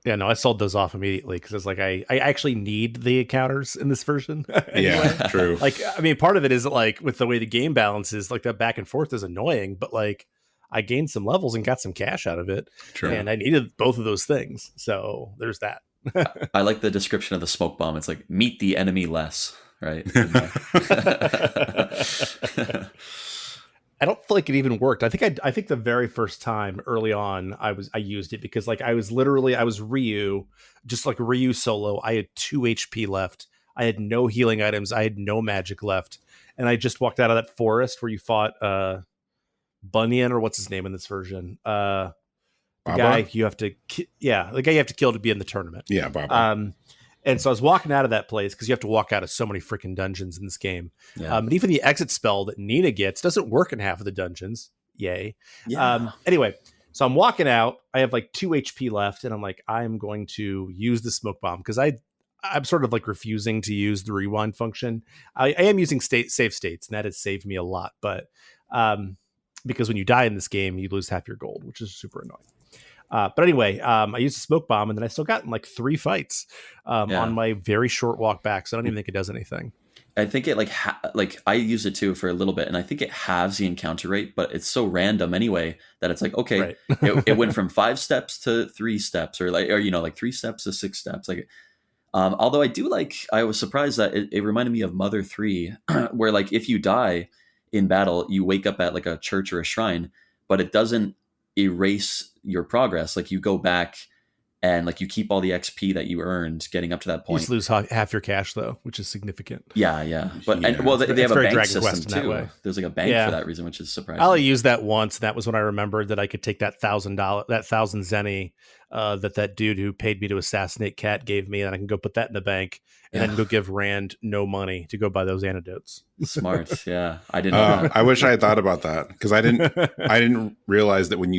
No, I sold those off immediately because it's like I actually need the encounters in this version. Anyway. Yeah, true. Like, I mean, part of it is that, like, with the way the game balances, like that back and forth is annoying, but like I gained some levels and got some cash out of it. True. And I needed both of those things. So there's that. I like the description of the smoke bomb. It's like meet the enemy less, right? I don't feel like it even worked. I think the very first time early on I used it because like I was Ryu, just like Ryu solo. I had 2 HP left. I had no healing items. I had no magic left. And I just walked out of that forest where you fought Bunyan, or what's his name in this version? The guy you have to kill to be in the tournament. Yeah, Baba. And so I was walking out of that place because you have to walk out of so many freaking dungeons in this game. Yeah. And even the exit spell that Nina gets doesn't work in half of the dungeons. Yay. Yeah. Anyway, so I'm walking out. I have like 2 HP left, and I'm like, I'm going to use the smoke bomb because I'm sort of like refusing to use the rewind function. I am using save states, and that has saved me a lot. But because when you die in this game, you lose half your gold, which is super annoying. But anyway, I used a smoke bomb, and then I still got in like 3 fights on my very short walk back. So I don't even think it does anything. I think it like I use it too for a little bit, and I think it halves the encounter rate, but it's so random anyway that it's like, okay, right. it went from 5 steps to 3 steps, or 3 steps to 6 steps. Like, although I was surprised that it reminded me of Mother 3, where like if you die in battle, you wake up at like a church or a shrine, but it doesn't erase your progress. Like you go back and like you keep all the XP that you earned getting up to that point. You just lose half your cash though, which is significant. Yeah. But they have a bank system too. There's like a bank for that reason, which is surprising. I only used that once. And that was when I remembered that I could take that $1,000 zenny that dude who paid me to assassinate Cat gave me, and I can go put that in the bank, and then go give Rand no money to go buy those antidotes. Smart. Yeah, I didn't know that. I wish I had thought about that, because I didn't realize that when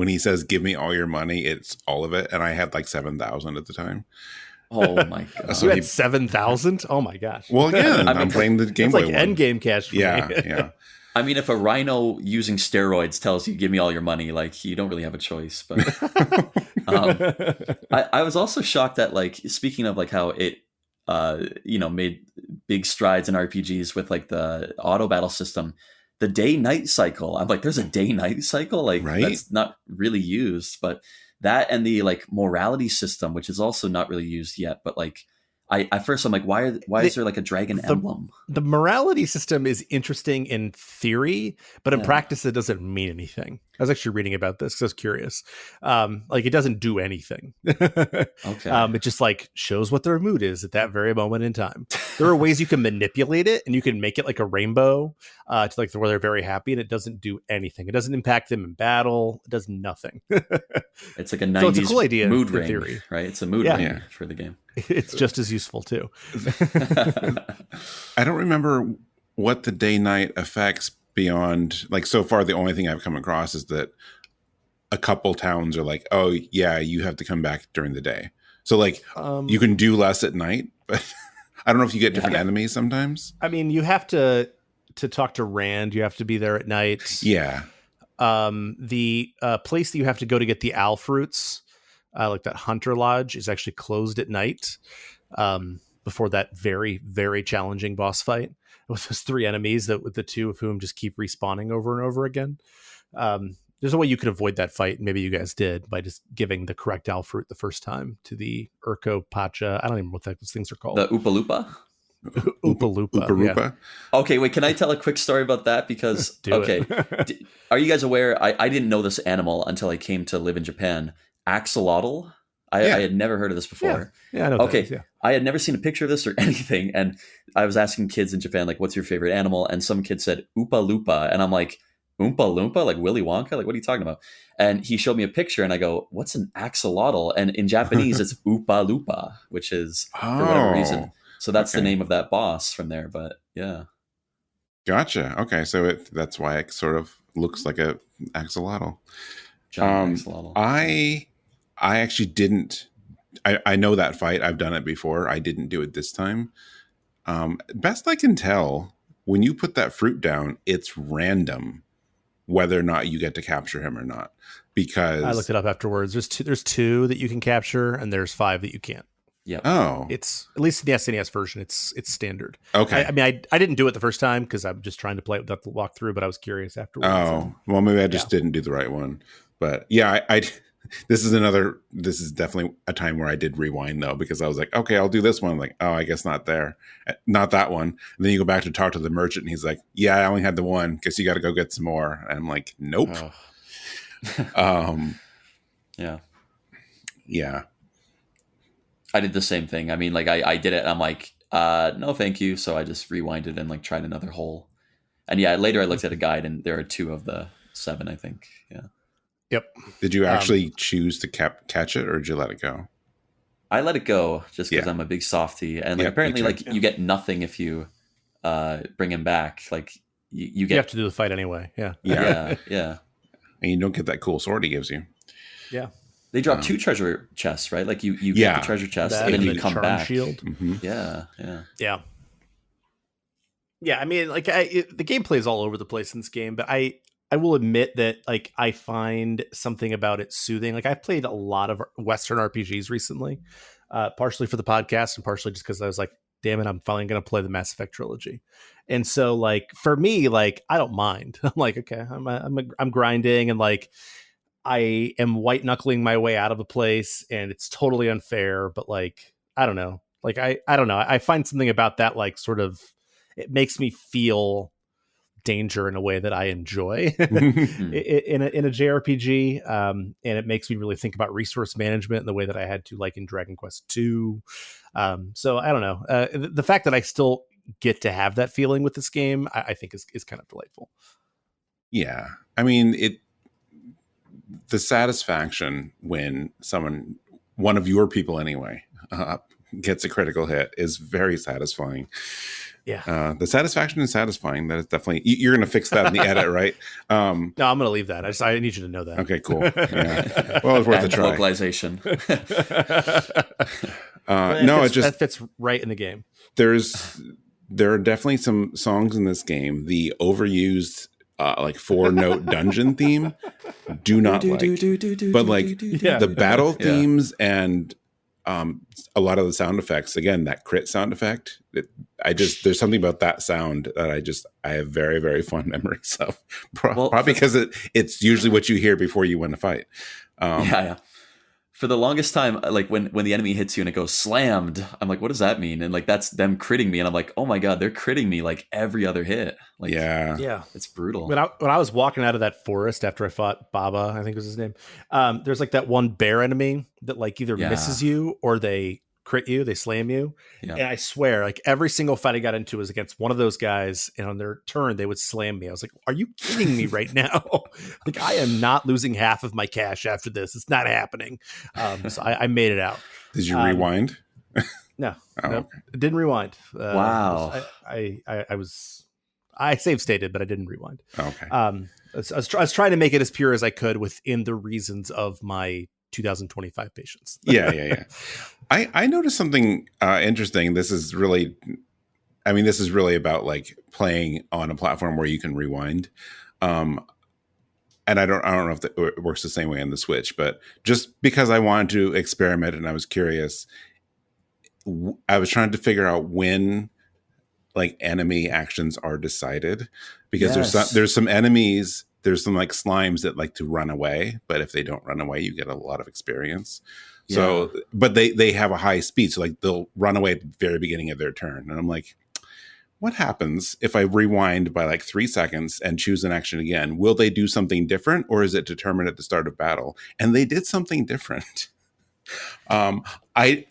he says give me all your money, it's all of it, and I had like 7,000 at the time. Oh my god! So you had 7,000? Oh my gosh! Well, again, I'm playing the Game Boy like one. end game cash for me. Yeah. I mean, if a rhino using steroids tells you, give me all your money, like, you don't really have a choice. But I was also shocked that, like, speaking of like how it, made big strides in RPGs with like the auto battle system, the day-night cycle. I'm like, there's a day-night cycle? Like, right? That's not really used. But that and the like morality system, which is also not really used yet. But like, at first I'm like, why is there like a dragon emblem? The morality system is interesting in theory, but in practice it doesn't mean anything. I was actually reading about this because I was curious. Like, it doesn't do anything. Okay. It just like shows what their mood is at that very moment in time. There are ways you can manipulate it, and you can make it like a rainbow to like where they're very happy, and it doesn't do anything. It doesn't impact them in battle. It does nothing. It's like a 90s it's a cool idea mood in ring, theory. Right? It's a mood ring for the game. It's just as useful too. I don't remember what the day-night effects beyond, like, so far the only thing I've come across is that a couple towns are like, oh yeah, you have to come back during the day. So like you can do less at night, but I don't know if you get different enemies sometimes. I mean, you have to talk to Rand. You have to be there at night. Yeah. The place that you have to go to get the owl fruits, like that Hunter Lodge, is actually closed at night. Before that very, very challenging boss fight with those three enemies, with the two of whom just keep respawning over and over again. There's a way you could avoid that fight, and maybe you guys did, by just giving the correct owl fruit the first time to the Urko Pacha. I don't even know what those things are called. The Oopa Loopa? Oopa Loopa. Yeah. Okay, wait, can I tell a quick story about that? Because, are you guys aware? I didn't know this animal until I came to live in Japan. Axolotl? I had never heard of this before. Yeah, I know. Okay, I had never seen a picture of this or anything, and I was asking kids in Japan, like, what's your favorite animal? And some kid said Oopa Loopa, and I'm like, Oompa Loompa? Like Willy Wonka? Like, what are you talking about? And he showed me a picture, and I go, what's an axolotl? And in Japanese, it's Oopa Loopa, which is, for whatever reason. So that's the name of that boss from there, but yeah. Gotcha. Okay, so that's why it sort of looks like a axolotl. Axolotl. I actually didn't. I know that fight. I've done it before. I didn't do it this time. Best I can tell, when you put that fruit down, it's random whether or not you get to capture him or not. Because I looked it up afterwards. There's two that you can capture, and there's 5 that you can't. Yeah. Oh, It's, at least in the SNES version, it's standard. okay. I mean, I didn't do it the first time because I'm just trying to play it without the walkthrough, but I was curious afterwards. Oh, well, maybe I just didn't do the right one. But yeah, I this is definitely a time where I did rewind though, because I was like, okay, I'll do this one. I'm like, oh, I guess not there. Not that one. And then you go back to talk to the merchant and he's like, yeah, I only had the one. Guess you got to go get some more. And I'm like, nope. Yeah. Yeah. I did the same thing. I mean, like I did it and I'm like, no, thank you. So I just rewinded and like tried another hole. And yeah, later I looked at a guide and there are 2 of the 7, I think. Yeah. Yep. Did you actually choose to catch it, or did you let it go? I let it go just because I'm a big softie. And like apparently like you get nothing if you bring him back. Like you have to do the fight anyway. Yeah. Yeah. And you don't get that cool sword he gives you. Yeah. They drop 2 treasure chests, right? Like you get the treasure chest and then you come back. Shield. Mm-hmm. Yeah. Yeah, I mean, like the gameplay is all over the place in this game, but I will admit that like I find something about it soothing. Like I've played a lot of Western RPGs recently, partially for the podcast and partially just because I was like, damn it, I'm finally going to play the Mass Effect trilogy. And so like for me, like I don't mind. I'm like, okay, I'm grinding and like I am white knuckling my way out of a place and it's totally unfair, but like I don't know. Like I don't know. I find something about that like sort of it makes me feel danger in a way that I enjoy in a JRPG, and it makes me really think about resource management in the way that I had to like in Dragon Quest 2. So I don't know. The fact that I still get to have that feeling with this game, I think is kind of delightful. Yeah, I mean the satisfaction when one of your people anyway, gets a critical hit is very satisfying. Yeah. The satisfaction is satisfying. That is definitely, you're going to fix that in the edit, right? No, I'm going to leave that. I need you to know that. Okay, cool. Yeah. Well, it's worth a try. Localization. That fits right in the game. There are definitely some songs in this game. The overused like 4-note dungeon theme do not like, but like the battle themes and a lot of the sound effects, again, that crit sound effect, there's something about that sound that I have very, very fond memories of. Probably because it's usually what you hear before you win a fight. Yeah. For the longest time, like when the enemy hits you and it goes slammed, I'm like, what does that mean? And like that's them critting me, and I'm like, oh my god, they're critting me like every other hit. Like, yeah, it's brutal. When I was walking out of that forest after I fought Baba, I think was his name. There's like that one bear enemy that like either misses you or they crit you, they slam you. Yeah. And I swear, like every single fight I got into was against one of those guys, and on their turn they would slam me. I was like, are you kidding me right now? Like I am not losing half of my cash after this. It's not happening. So I made it out. Did you rewind? No, nope, okay. It didn't rewind. Wow. I save stated, but I didn't rewind. Okay. I was trying to make it as pure as I could within the reasons of my 2025 patience. Yeah. I noticed something interesting. This is really about like playing on a platform where you can rewind. And I don't know if it works the same way on the Switch, but just because I wanted to experiment and I was curious, I was trying to figure out when like enemy actions are decided, because there's some enemies. There's some like slimes that like to run away, but if they don't run away, you get a lot of experience. Yeah. So, but they have a high speed. So like they'll run away at the very beginning of their turn. And I'm like, what happens if I rewind by like 3 seconds and choose an action again? Will they do something different, or is it determined at the start of battle? And they did something different. I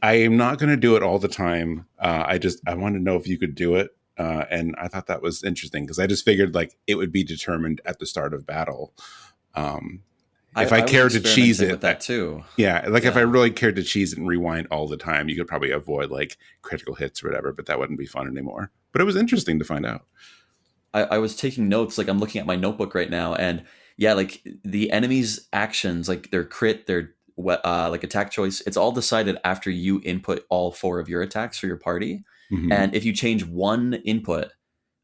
am not going to do it all the time. I want to know if you could do it. And I thought that was interesting because I just figured like it would be determined at the start of battle. If I cared to cheese it, with that too. Yeah, like if I really cared to cheese it and rewind all the time, you could probably avoid like critical hits or whatever, but that wouldn't be fun anymore. But it was interesting to find out. I was taking notes, like I'm looking at my notebook right now, and yeah, like the enemy's actions, like their crit, their like attack choice, it's all decided after you input all 4 of your attacks for your party. Mm-hmm. And if you change one input,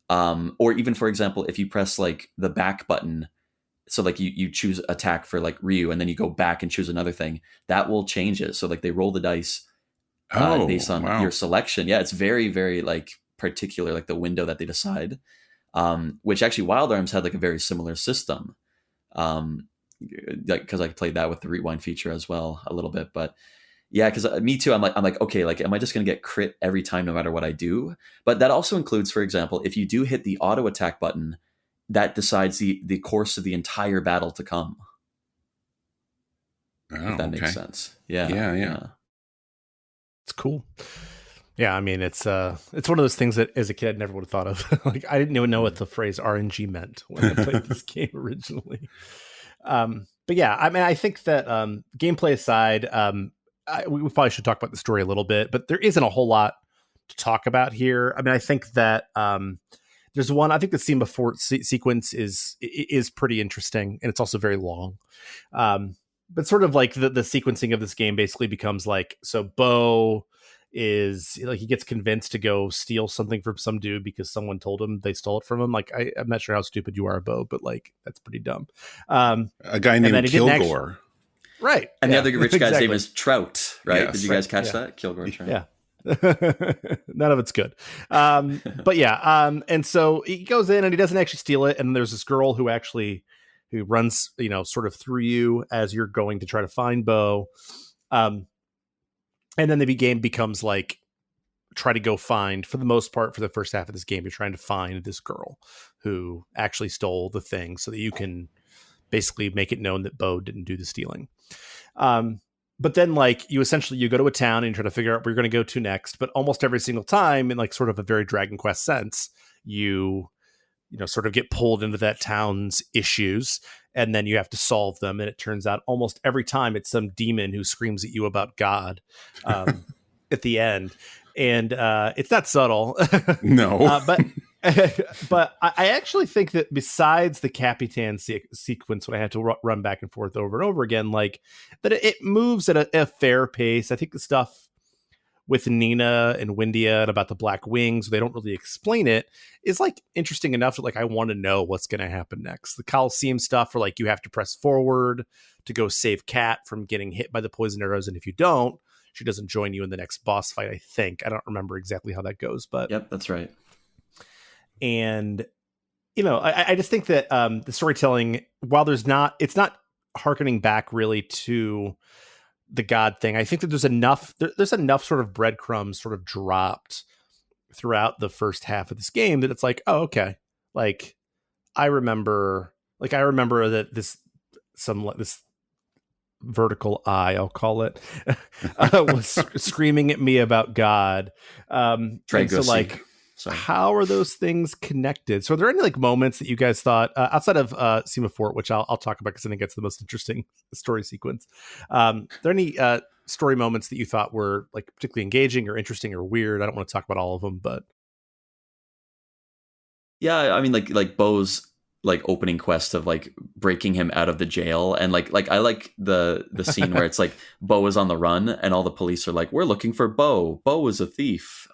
or even for example, if you press like the back button, so like you choose attack for like Ryu, and then you go back and choose another thing, that will change it. So like they roll the dice based on your selection. Yeah, it's very, very like particular, like the window that they decide. Which actually Wild Arms had like a very similar system. Like because I played that with the rewind feature as well a little bit, but yeah, because me too. I'm like, okay, like, am I just going to get crit every time, no matter what I do? But that also includes, for example, if you do hit the auto attack button, that decides the course of the entire battle to come. If that makes sense. Yeah. It's cool. Yeah, I mean, it's one of those things that as a kid I never would have thought of. Like I didn't even know what the phrase RNG meant when I played this game originally. But yeah, I mean, I think that gameplay aside, we probably should talk about the story a little bit, but there isn't a whole lot to talk about here. I mean, I think that there's one. I think the scene before sequence is pretty interesting, and it's also very long. But sort of like the sequencing of this game basically becomes like, so Bo is like, he gets convinced to go steal something from some dude because someone told him they stole it from him. Like I'm not sure how stupid you are, Bo, but like that's pretty dumb. A guy named Kilgore. Right. And the other rich guy's name is Trout, right? Yes, did you guys catch that? Kilgore Trout. Yeah. None of it's good. But yeah. And so he goes in and he doesn't actually steal it. And there's this girl who runs, sort of through you as you're going to try to find Bo. And then the game becomes like, try to go find, for the most part, for the first half of this game, you're trying to find this girl who actually stole the thing so that you can basically make it known that Bo didn't do the stealing. But then like you go to a town and you try to figure out where you're going to go to next. But almost every single time, in like sort of a very Dragon Quest sense, you sort of get pulled into that town's issues, and then you have to solve them. And it turns out almost every time it's some demon who screams at you about God at the end. And it's not subtle. No. But I actually think that besides the Capitan sequence, when I had to run back and forth over and over again, like that it moves at a fair pace. I think the stuff with Nina and Windia and about the Black Wings, they don't really explain it, is like interesting enough that like I want to know what's going to happen next. The Coliseum stuff, where like you have to press forward to go save Kat from getting hit by the poison arrows, and if you don't, she doesn't join you in the next boss fight. I think I don't remember exactly how that goes, but yep, that's right. And I just think that the storytelling, while it's not hearkening back really to the God thing. I think that there's enough sort of breadcrumbs sort of dropped throughout the first half of this game that it's like, oh, okay. Like I remember that this vertical eye, I'll call it, was screaming at me about God. And so like, sorry. How are those things connected? So are there any like moments that you guys thought outside of Sema Fort, which I'll talk about because I think it's the most interesting story sequence. Are there any story moments that you thought were like particularly engaging or interesting or weird? I don't want to talk about all of them, but yeah, I mean like Bo's like opening quest of like breaking him out of the jail, and like I like the scene where it's like Bo is on the run and all the police are like, we're looking for Bo. Bo is a thief.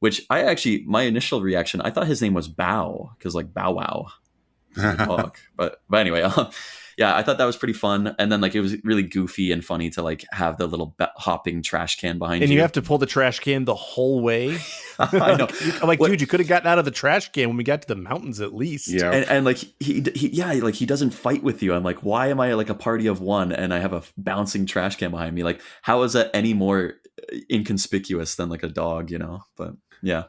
Which my initial reaction, I thought his name was Bow, because like Bow Wow, dog. but anyway, yeah, I thought that was pretty fun. And then like it was really goofy and funny to like have the little hopping trash can behind you. And you have to pull the trash can the whole way. I know. I'm like, dude, you could have gotten out of the trash can when we got to the mountains at least. Yeah. And like he doesn't fight with you. I'm like, why am I like a party of one and I have a bouncing trash can behind me? Like, how is that any more inconspicuous than like a dog, But yeah,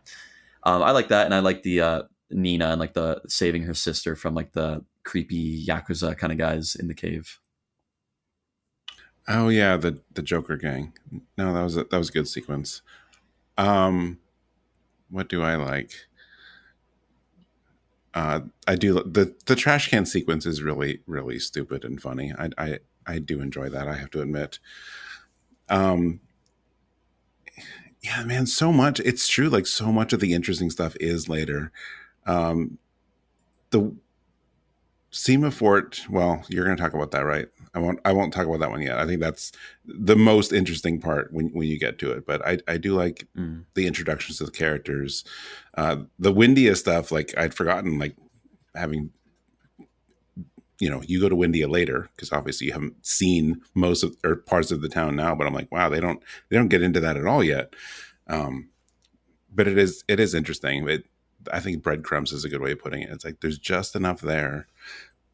I like that, and I like the Nina and like the saving her sister from like the creepy Yakuza kind of guys in the cave. Oh yeah, the Joker gang. No, that was a good sequence. What do I like? I do the trash can sequence is really, really stupid and funny. I do enjoy that, I have to admit. Yeah, man, so much. It's true. Like so much of the interesting stuff is later. The Sema Fort. Well, you're going to talk about that, right? I won't talk about that one yet. I think that's the most interesting part when you get to it. But I do like the introductions to the characters. The Windia stuff, like I'd forgotten, like having, you go to Windia later because obviously you haven't seen most of or parts of the town now. But I'm like, wow, they don't get into that at all yet. But it is interesting. I think breadcrumbs is a good way of putting it. It's like there's just enough there,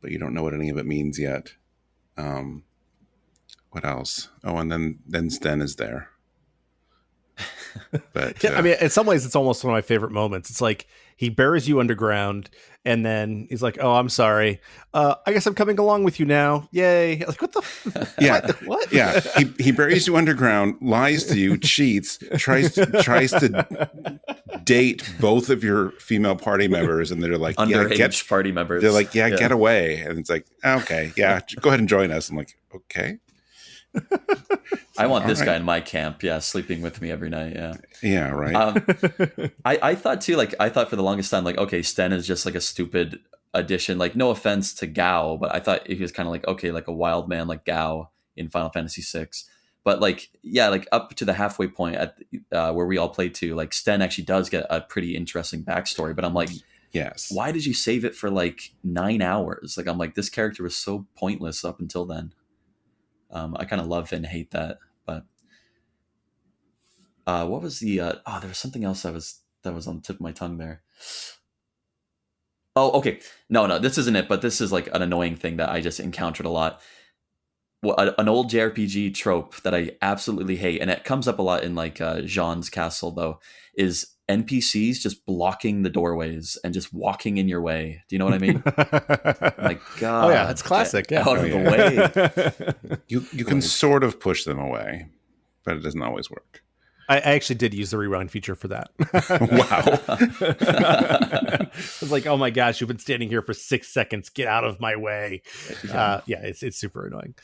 but you don't know what any of it means yet. What else? Oh, and then Sten is there. But I mean, in some ways, it's almost one of my favorite moments. It's like he buries you underground, and then he's like, "Oh, I'm sorry. I guess I'm coming along with you now. Yay!" Like, what the? Yeah, what? Yeah, he buries you underground, lies to you, cheats, tries to date both of your female party members, and they're like, underage party members. They're like, yeah, get away, and it's like, okay, yeah, go ahead and join us. I'm like, okay. I want this guy in my camp. Yeah, sleeping with me every night. Yeah. Yeah. Right. I thought too. Like I thought for the longest time, like okay, Sten is just like a stupid addition. Like no offense to Gao, but I thought he was kind of like okay, like a wild man like Gao in Final Fantasy VI. But like yeah, like up to the halfway point at where we all played to, like Sten actually does get a pretty interesting backstory. But I'm like, yes, why did you save it for like 9 hours? Like I'm like this character was so pointless up until then. I kind of love and hate that, but what was the? There was something else that was on the tip of my tongue there. Oh, okay, no, this isn't it. But this is like an annoying thing that I just encountered a lot. Well, an old JRPG trope that I absolutely hate, and it comes up a lot in like Jean's Castle, though, is NPCs just blocking the doorways and just walking in your way. Do you know what I mean? My God. Oh yeah, it's classic. Yeah. Out of the way. You can sort of push them away, but it doesn't always work. I actually did use the rewind feature for that. Wow. I was like, oh my gosh, you've been standing here for 6 seconds. Get out of my way. It's super annoying.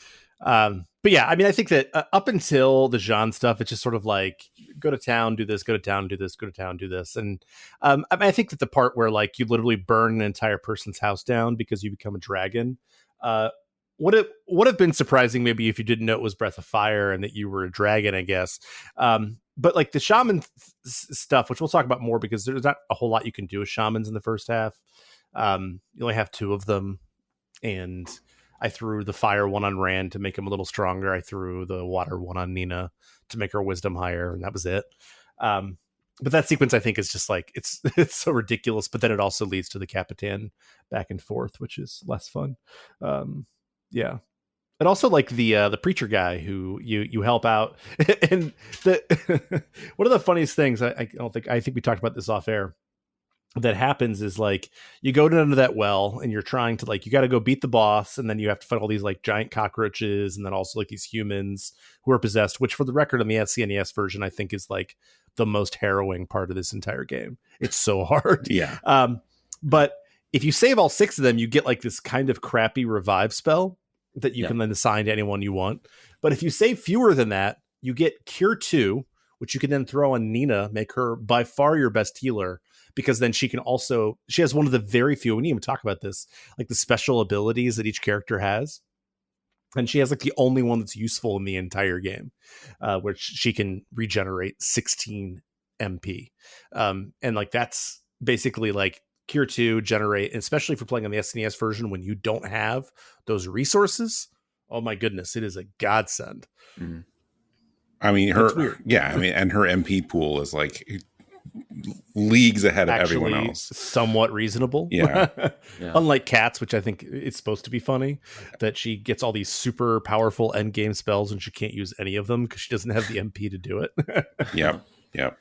But yeah, I mean, I think that up until the Jean stuff, it's just sort of like, go to town, do this, go to town, do this, go to town, do this. And I mean, I think that the part where like you literally burn an entire person's house down because you become a dragon, would have been surprising maybe if you didn't know it was Breath of Fire and that you were a dragon, I guess. But like the shaman stuff, which we'll talk about more because there's not a whole lot you can do with shamans in the first half. You only have 2 of them, and I threw the fire one on Rand to make him a little stronger. I threw the water one on Nina to make her wisdom higher, and that was it. But that sequence, I think, is just like it's so ridiculous. But then it also leads to the Capitan back and forth, which is less fun. Yeah. And also like the preacher guy who you help out, and the one of the funniest things I think we talked about this off air, that happens is like you go down to that well and you're trying to like, you got to go beat the boss, and then you have to fight all these like giant cockroaches, and then also like these humans who are possessed, which for the record on the SNES version I think is like the most harrowing part of this entire game. It's so hard. Yeah. But if you save all 6 of them, you get like this kind of crappy revive spell that you can then assign to anyone you want. But if you save fewer than that, you get Cure 2, which you can then throw on Nina, make her by far your best healer, because then she has one of the very few, we didn't even talk about this, like the special abilities that each character has. And she has like the only one that's useful in the entire game, which she can regenerate 16 MP. And like, that's basically like Cure 2 generate, especially for playing on the SNES version when you don't have those resources. Oh my goodness, it is a godsend. Mm. I mean, and her MP pool is like leagues ahead of everyone else. Somewhat reasonable. Yeah. Unlike Cats, which I think it's supposed to be funny, that she gets all these super powerful end game spells and she can't use any of them because she doesn't have the MP to do it. Yep.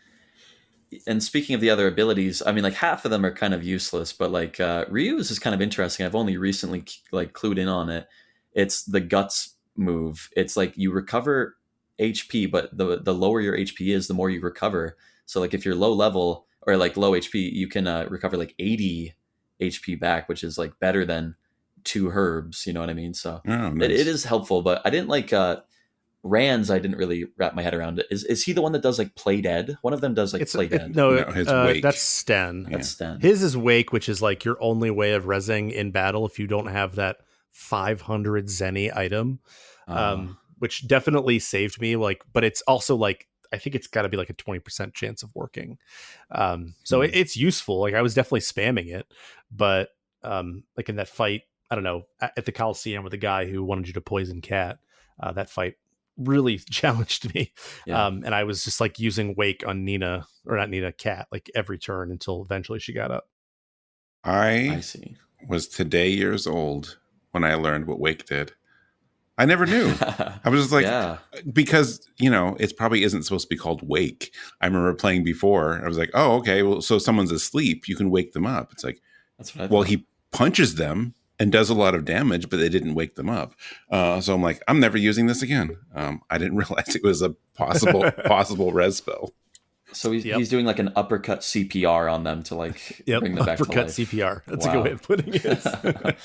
And speaking of the other abilities, I mean, like half of them are kind of useless, but like Ryu's is kind of interesting. I've only recently like clued in on it. It's the guts move. It's like you recover HP, but the lower your HP is, the more you recover. So like if you're low level or like low HP, you can recover like 80 HP back, which is like better than 2 herbs. You know what I mean? So nice. it is helpful, but I didn't like Rand's. I didn't really wrap my head around it. Is he the one that does like play dead? One of them does like play dead. His Wake. That's Sten. Yeah. That's Sten. His is Wake, which is like your only way of rezzing in battle if you don't have that 500 Zenny item, which definitely saved me. Like, but it's also like, I think it's got to be like a 20% chance of working. So it's useful. Like I was definitely spamming it, but like in that fight, I don't know, at the Coliseum with the guy who wanted you to poison Cat, that fight really challenged me. And I was just like using Wake on Cat, like every turn until eventually she got up. I see. Was today years old when I learned what Wake did. I never knew. I was just like, because, it probably isn't supposed to be called Wake. I remember playing before. I was like, oh, okay. Well, so someone's asleep. You can wake them up. It's like, that's what I thought. He punches them and does a lot of damage, but they didn't wake them up. So I'm like, I'm never using this again. I didn't realize it was a possible res spell. So he's doing like an uppercut CPR on them to like bring them back to life. Uppercut CPR. That's a good way of putting it.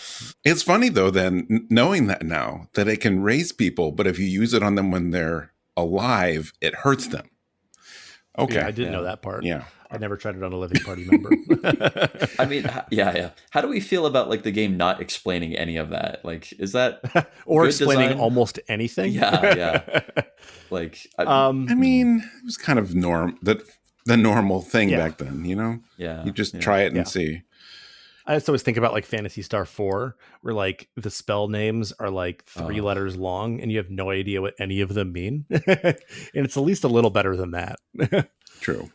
It's funny though, then knowing that now that it can raise people, but if you use it on them when they're alive, it hurts them. Okay. Yeah, I didn't know that part. Yeah. I never tried it on a living party member. I mean, yeah. How do we feel about like the game not explaining any of that? Like, is that or explaining design? Almost anything? Yeah. Like, I mean, it was kind of the normal thing back then, Yeah. You just try it and see. I just always think about like Phantasy Star 4, where like the spell names are like 3 letters long and you have no idea what any of them mean. And it's at least a little better than that. True.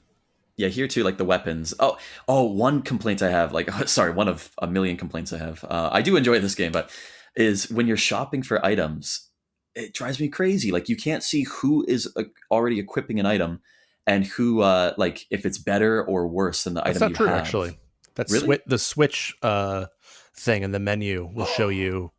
Yeah, here too, like the weapons. Oh, one complaint I have, one of a million complaints I have. I do enjoy this game, but is when you're shopping for items, it drives me crazy. Like you can't see who is already equipping an item and who, like if it's better or worse than the item you have. That's not true, actually. That's really? the Switch thing in the menu will show you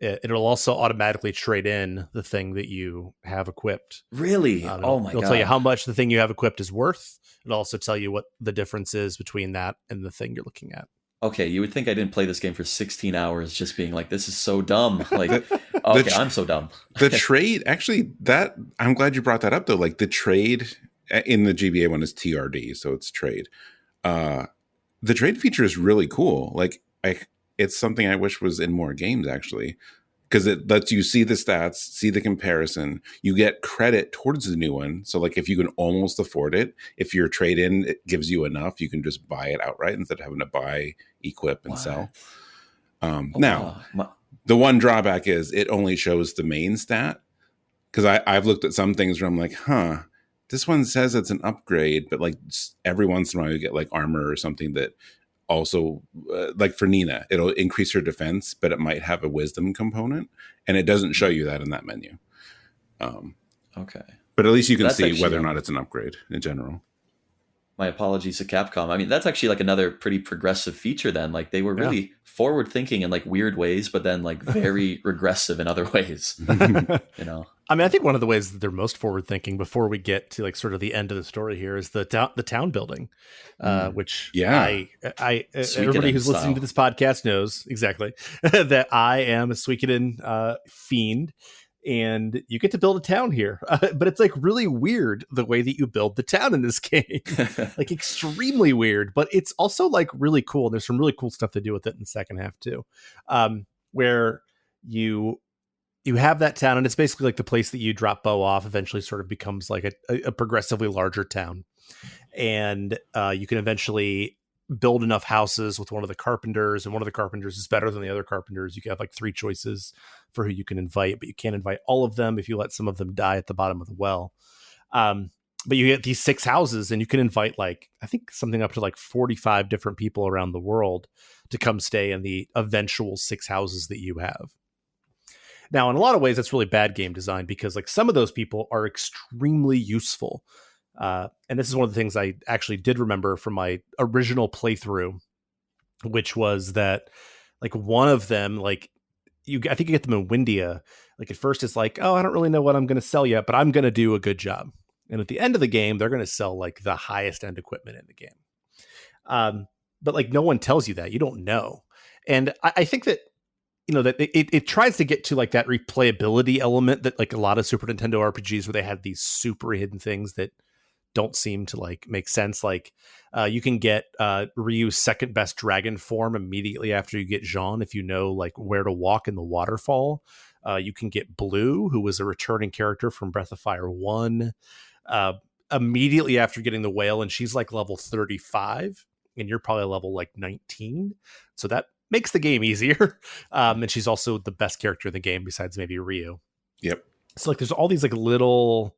It'll also automatically trade in the thing that you have equipped. Really? Oh my it'll god! tell you how much the thing you have equipped is worth. It'll also tell you what the difference is between that and the thing you're looking at. Okay, you would think I didn't play this game for 16 hours just being like, this is so dumb. Like, I'm so dumb. The trade, actually, that I'm glad you brought that up though. Like the trade in the GBA one is TRD, so it's trade. The trade feature is really cool. Like it's something I wish was in more games actually, because it lets you see the stats, see the comparison. You get credit towards the new one. So like if you can almost afford it, if your trade in it gives you enough, you can just buy it outright instead of having to buy, equip, and sell. Now, the one drawback is it only shows the main stat. Because I've looked at some things where I'm like, this one says it's an upgrade, but like every once in a while you get like armor or something that also, like for Nina, it'll increase her defense, but it might have a wisdom component, and it doesn't show you that in that menu. Okay. But at least you can see whether or not it's an upgrade in general. My apologies to Capcom. I mean, that's actually like another pretty progressive feature then. Like they were really forward thinking in like weird ways, but then like very regressive in other ways. You know? I mean, I think one of the ways that they're most forward thinking before we get to like sort of the end of the story here is the town building, which I everybody who's listening to this podcast knows exactly that I am a Suikoden fiend. And you get to build a town here, but it's like really weird the way that you build the town in this game, like extremely weird, but it's also like really cool. And there's some really cool stuff to do with it in the second half too, where you have that town and it's basically like the place that you drop Bo off eventually sort of becomes like a progressively larger town. And you can eventually build enough houses with one of the carpenters, and one of the carpenters is better than the other carpenters. You can have like 3 choices for who you can invite, but you can't invite all of them if you let some of them die at the bottom of the well. But you get these 6 houses and you can invite like, I think something up to like 45 different people around the world to come stay in the eventual 6 houses that you have. Now, in a lot of ways, that's really bad game design because like some of those people are extremely useful. And this is one of the things I actually did remember from my original playthrough, which was that like one of them, like I think you get them in Windia. Like at first it's like, oh, I don't really know what I'm going to sell yet, but I'm going to do a good job. And at the end of the game, they're going to sell like the highest end equipment in the game. But like no one tells you that. You don't know. And I think that, you know, that it tries to get to like that replayability element that like a lot of Super Nintendo RPGs where they had these super hidden things that don't seem to like make sense. Like you can get Ryu's second best dragon form immediately after you get Jean if you know like where to walk in the waterfall. You can get Blue, who was a returning character from Breath of Fire 1, immediately after getting the whale, and she's like level 35 and you're probably level like 19. So that makes the game easier. And she's also the best character in the game besides maybe Ryu. Yep. So like there's all these like little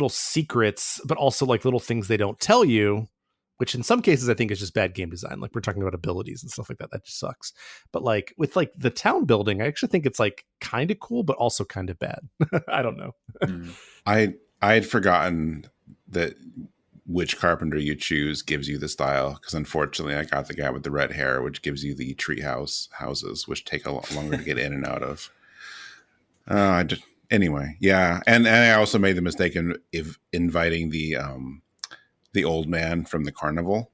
secrets, but also like little things they don't tell you, which in some cases I think is just bad game design. Like we're talking about abilities and stuff like that. That just sucks. But like with like the town building, I actually think it's like kind of cool, but also kind of bad. I don't know. I had forgotten that which carpenter you choose gives you the style, because unfortunately I got the guy with the red hair, which gives you the treehouse houses, which take a lot longer to get in and out of. Anyway, yeah, and I also made the mistake of inviting the old man from the carnival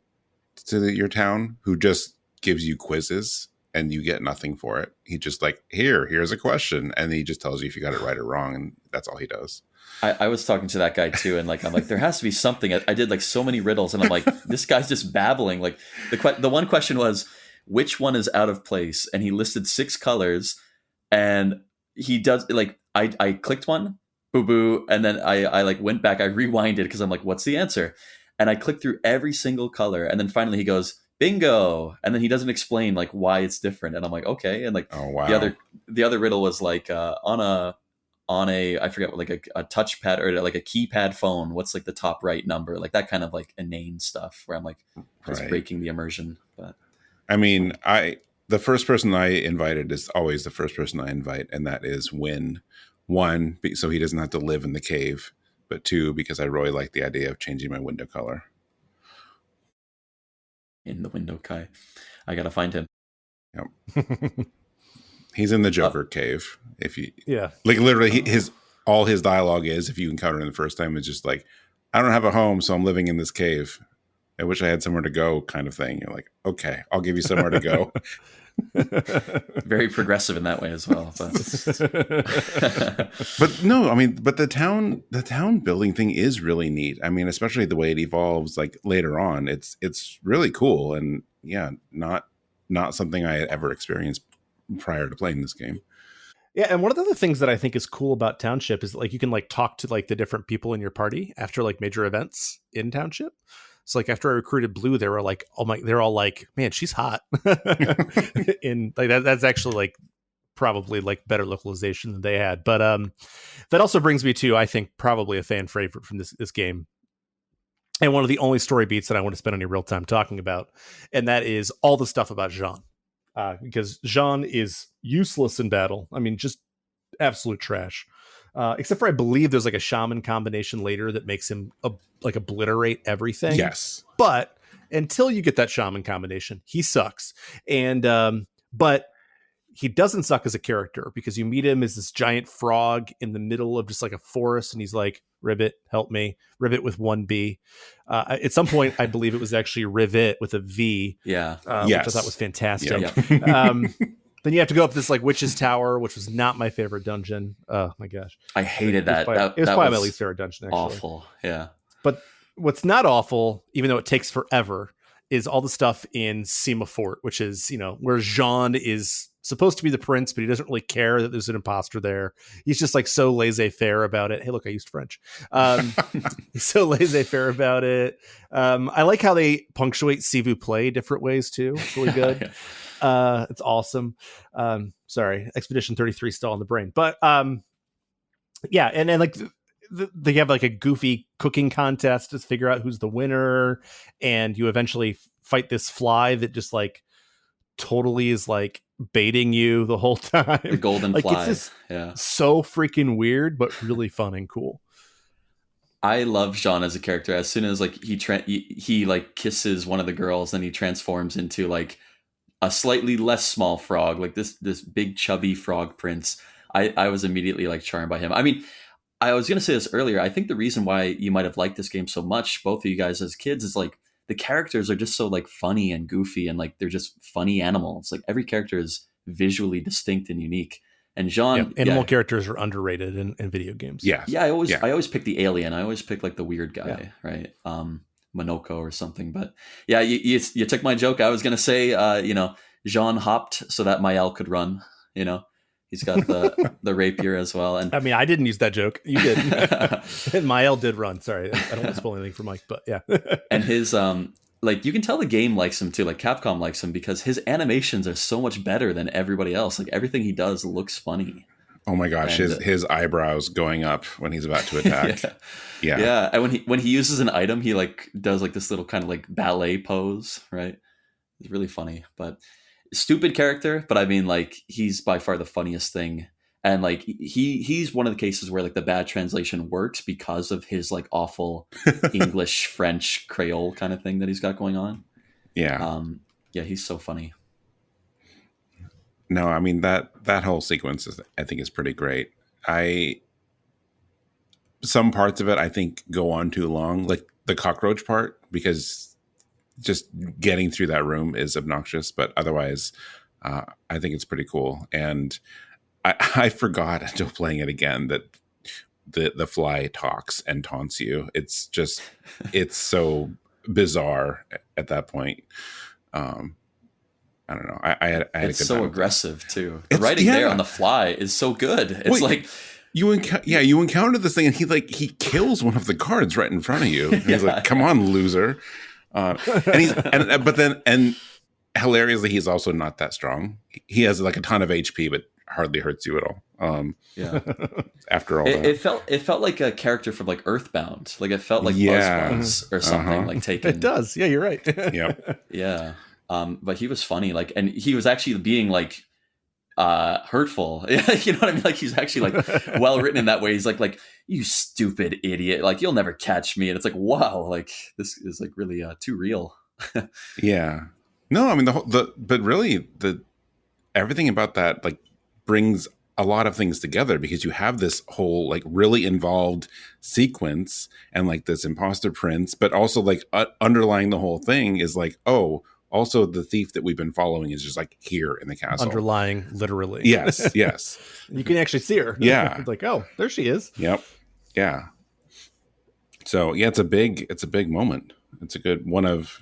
to your town, who just gives you quizzes and you get nothing for it. He just like, here's a question, and he just tells you if you got it right or wrong, and that's all he does. I was talking to that guy too, and like I'm like, there has to be something. I did like so many riddles, and I'm like, this guy's just babbling. Like the one question was, which one is out of place, and he listed 6 colors, and he does like I clicked one, boo boo, and then I like went back, I rewinded because I'm like, what's the answer? And I clicked through every single color, and then finally he goes, bingo, and then he doesn't explain like why it's different, and I'm like, okay, and like oh, wow. the other riddle was like on a I forget what, like a touchpad or like a keypad phone, what's like the top right number, like that kind of like inane stuff where I'm like just breaking the immersion. But I mean, the first person I invited is always the first person I invite, and that is Win. 1, so he doesn't have to live in the cave, but 2, because I really like the idea of changing my window color. In the window, Kai, I gotta find him. Yep. He's in the Joker cave. If you Yeah. like, literally, all his dialogue is, if you encounter him the first time, it's just like, I don't have a home, so I'm living in this cave. I wish I had somewhere to go, kind of thing. You're like, okay, I'll give you somewhere to go. Very progressive in that way as well. But no, I mean, but the town building thing is really neat. I mean, especially the way it evolves like later on. It's really cool, and yeah, not something I had ever experienced prior to playing this game. Yeah, and one of the other things that I think is cool about Township is like you can like talk to like the different people in your party after like major events in Township. So like after I recruited Blue, they were like, oh my, they're all like, man, she's hot. In like that's actually like probably like better localization than they had. But that also brings me to, I think, probably a fan favorite from this game. And one of the only story beats that I want to spend any real time talking about. And that is all the stuff about Jean. Because Jean is useless in battle. I mean, just absolute trash. Except for, I believe there's like a shaman combination later that makes him like obliterate everything. Yes. But until you get that shaman combination, he sucks. And but he doesn't suck as a character, because you meet him as this giant frog in the middle of just like a forest, and he's like, Ribbit, help me. Ribbit with one B. At some point, I believe it was actually Rivet with a V. Yeah. Which I thought was fantastic. Yeah. Then you have to go up this like witch's tower, which was not my favorite dungeon. Oh my gosh, I hated that. It was probably my least favorite dungeon. Actually, awful. Yeah. But what's not awful, even though it takes forever, is all the stuff in Sema Fort, which is, you know, where Jean is supposed to be the prince, but he doesn't really care that there's an imposter there. He's just like so laissez-faire about it. Hey, look, I used French. He's so laissez-faire about it. I like how they punctuate s'il vous plaît different ways too. It's really good. It's awesome. Sorry, Expedition 33 still on the brain, but yeah, and like they have like a goofy cooking contest to figure out who's the winner, and you eventually fight this fly that just like totally is like baiting you the whole time. The golden like, fly. It's just yeah. so freaking weird, but really fun and cool. I love Jean as a character. As soon as like he like kisses one of the girls, and he transforms into like a slightly less small frog, like this big chubby frog prince. I was immediately like charmed by him. I mean, I was going to say this earlier. I think the reason why you might have liked this game so much, both of you guys as kids, is like the characters are just so like funny and goofy, and like they're just funny animals. Like every character is visually distinct and unique. And Jean, animal characters are underrated in video games. Yeah, yeah. I always pick the alien. I always pick like the weird guy, right? Monoko or something. But yeah, you took my joke. I was going to say, Jean hopped so that Mael could run. You know. He's got the rapier as well. And I mean, I didn't use that joke. You did. And Mael did run. Sorry, I don't want to spoil anything for Mike, but yeah. And his like you can tell the game likes him too. Like Capcom likes him because his animations are so much better than everybody else. Like everything he does looks funny. Oh my gosh, and, his eyebrows going up when he's about to attack. Yeah. And when he uses an item, he like does like this little kind of like ballet pose, right? It's really funny, but. Stupid character, but I mean, like he's by far the funniest thing, and like he's one of the cases where like the bad translation works because of his like awful English, French, Creole kind of thing that he's got going on. Yeah, he's so funny. No, I mean that whole sequence I think is pretty great. Some parts of it I think go on too long, like the cockroach part, because just getting through that room is obnoxious, but otherwise I think it's pretty cool. And I forgot until playing it again that the fly talks and taunts you. It's so bizarre at that point. I don't know. I had a good so time. Aggressive too. The writing there on the fly is so good. It's like you encounter this thing, and he kills one of the guards right in front of you. And he's like, "Come on, loser." And hilariously, he's also not that strong. He has like a ton of HP, but hardly hurts you at all. After all, it felt like a character from like Earthbound. Like it felt like Buzz or something. Like taken. It does. Yeah, you're right. Yeah. But he was funny. Like, and he was actually being like hurtful. You know what I mean? Like he's actually like well written in that way. He's like you stupid idiot, like you'll never catch me. And it's like, wow, like this is like really too real. Yeah. No, I mean but really everything about that, like brings a lot of things together, because you have this whole like really involved sequence and like this imposter prince, but also like underlying the whole thing is like, oh, also the thief that we've been following is just like here in the castle. Underlying, literally. Yes, yes. You can actually see her. Yeah. It's like, oh, there she is. Yep. Yeah. So yeah, it's a big moment. It's a good one of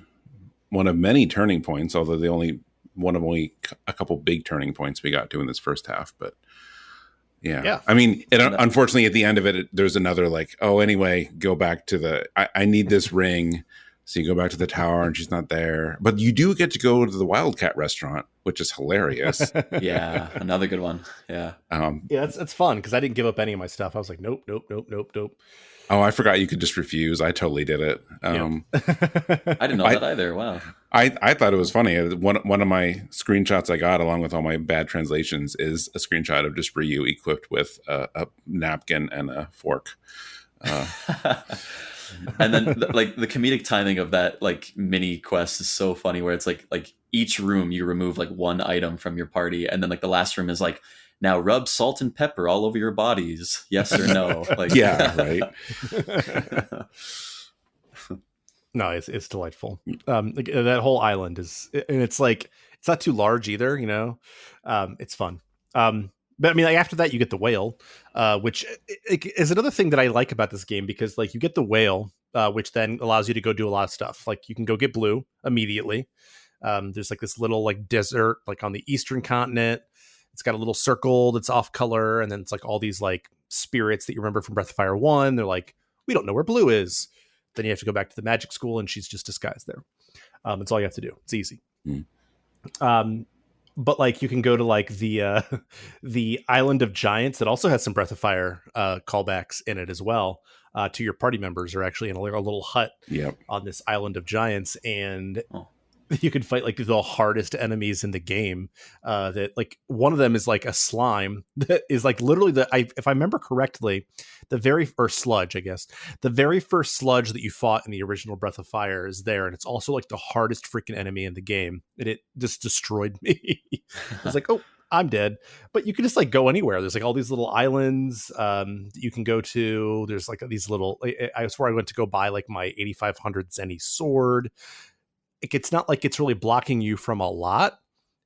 many turning points, although only a couple big turning points we got to in this first half. But yeah. I mean, unfortunately, at the end of it, there's another like, oh, anyway, go back to I need this ring. So you go back to the tower and she's not there. But you do get to go to the Wildcat restaurant, which is hilarious. Yeah, another good one. Yeah. Yeah, it's fun because I didn't give up any of my stuff. I was like, nope. Oh, I forgot you could just refuse. I totally did it. I didn't know that either. Wow. I thought it was funny. One of my screenshots I got, along with all my bad translations, is a screenshot of just Ryu equipped with a napkin and a fork. And then like the comedic timing of that like mini quest is so funny, where it's like each room you remove like one item from your party, and then like the last room is like, now rub salt and pepper all over your bodies, yes or no? Like, yeah, right. No, it's delightful. Like, that whole island is, and it's like, it's not too large either, you know. It's fun. But I mean, like, after that, you get the whale, which is another thing that I like about this game, because like you get the whale, which then allows you to go do a lot of stuff. Like you can go get blue immediately. There's like this little like desert, like on the eastern continent. It's got a little circle that's off color, and then it's like all these like spirits that you remember from Breath of Fire 1. They're like, we don't know where blue is. Then you have to go back to the magic school, and she's just disguised there. That's all you have to do. It's easy. But like you can go to like the Island of Giants that also has some Breath of Fire callbacks in it as well. To your party members are actually in a little hut on this Island of Giants, and you can fight like the hardest enemies in the game. That like one of them is like a slime that is like literally if I remember correctly, sludge, I guess. The very first sludge that you fought in the original Breath of Fire is there, and it's also like the hardest freaking enemy in the game. And it just destroyed me. I was like, oh, I'm dead. But you can just like go anywhere. There's like all these little islands that you can go to. There's like these little. I swear I went to go buy like my 8500 Zenny sword. It's not like it's really blocking you from a lot,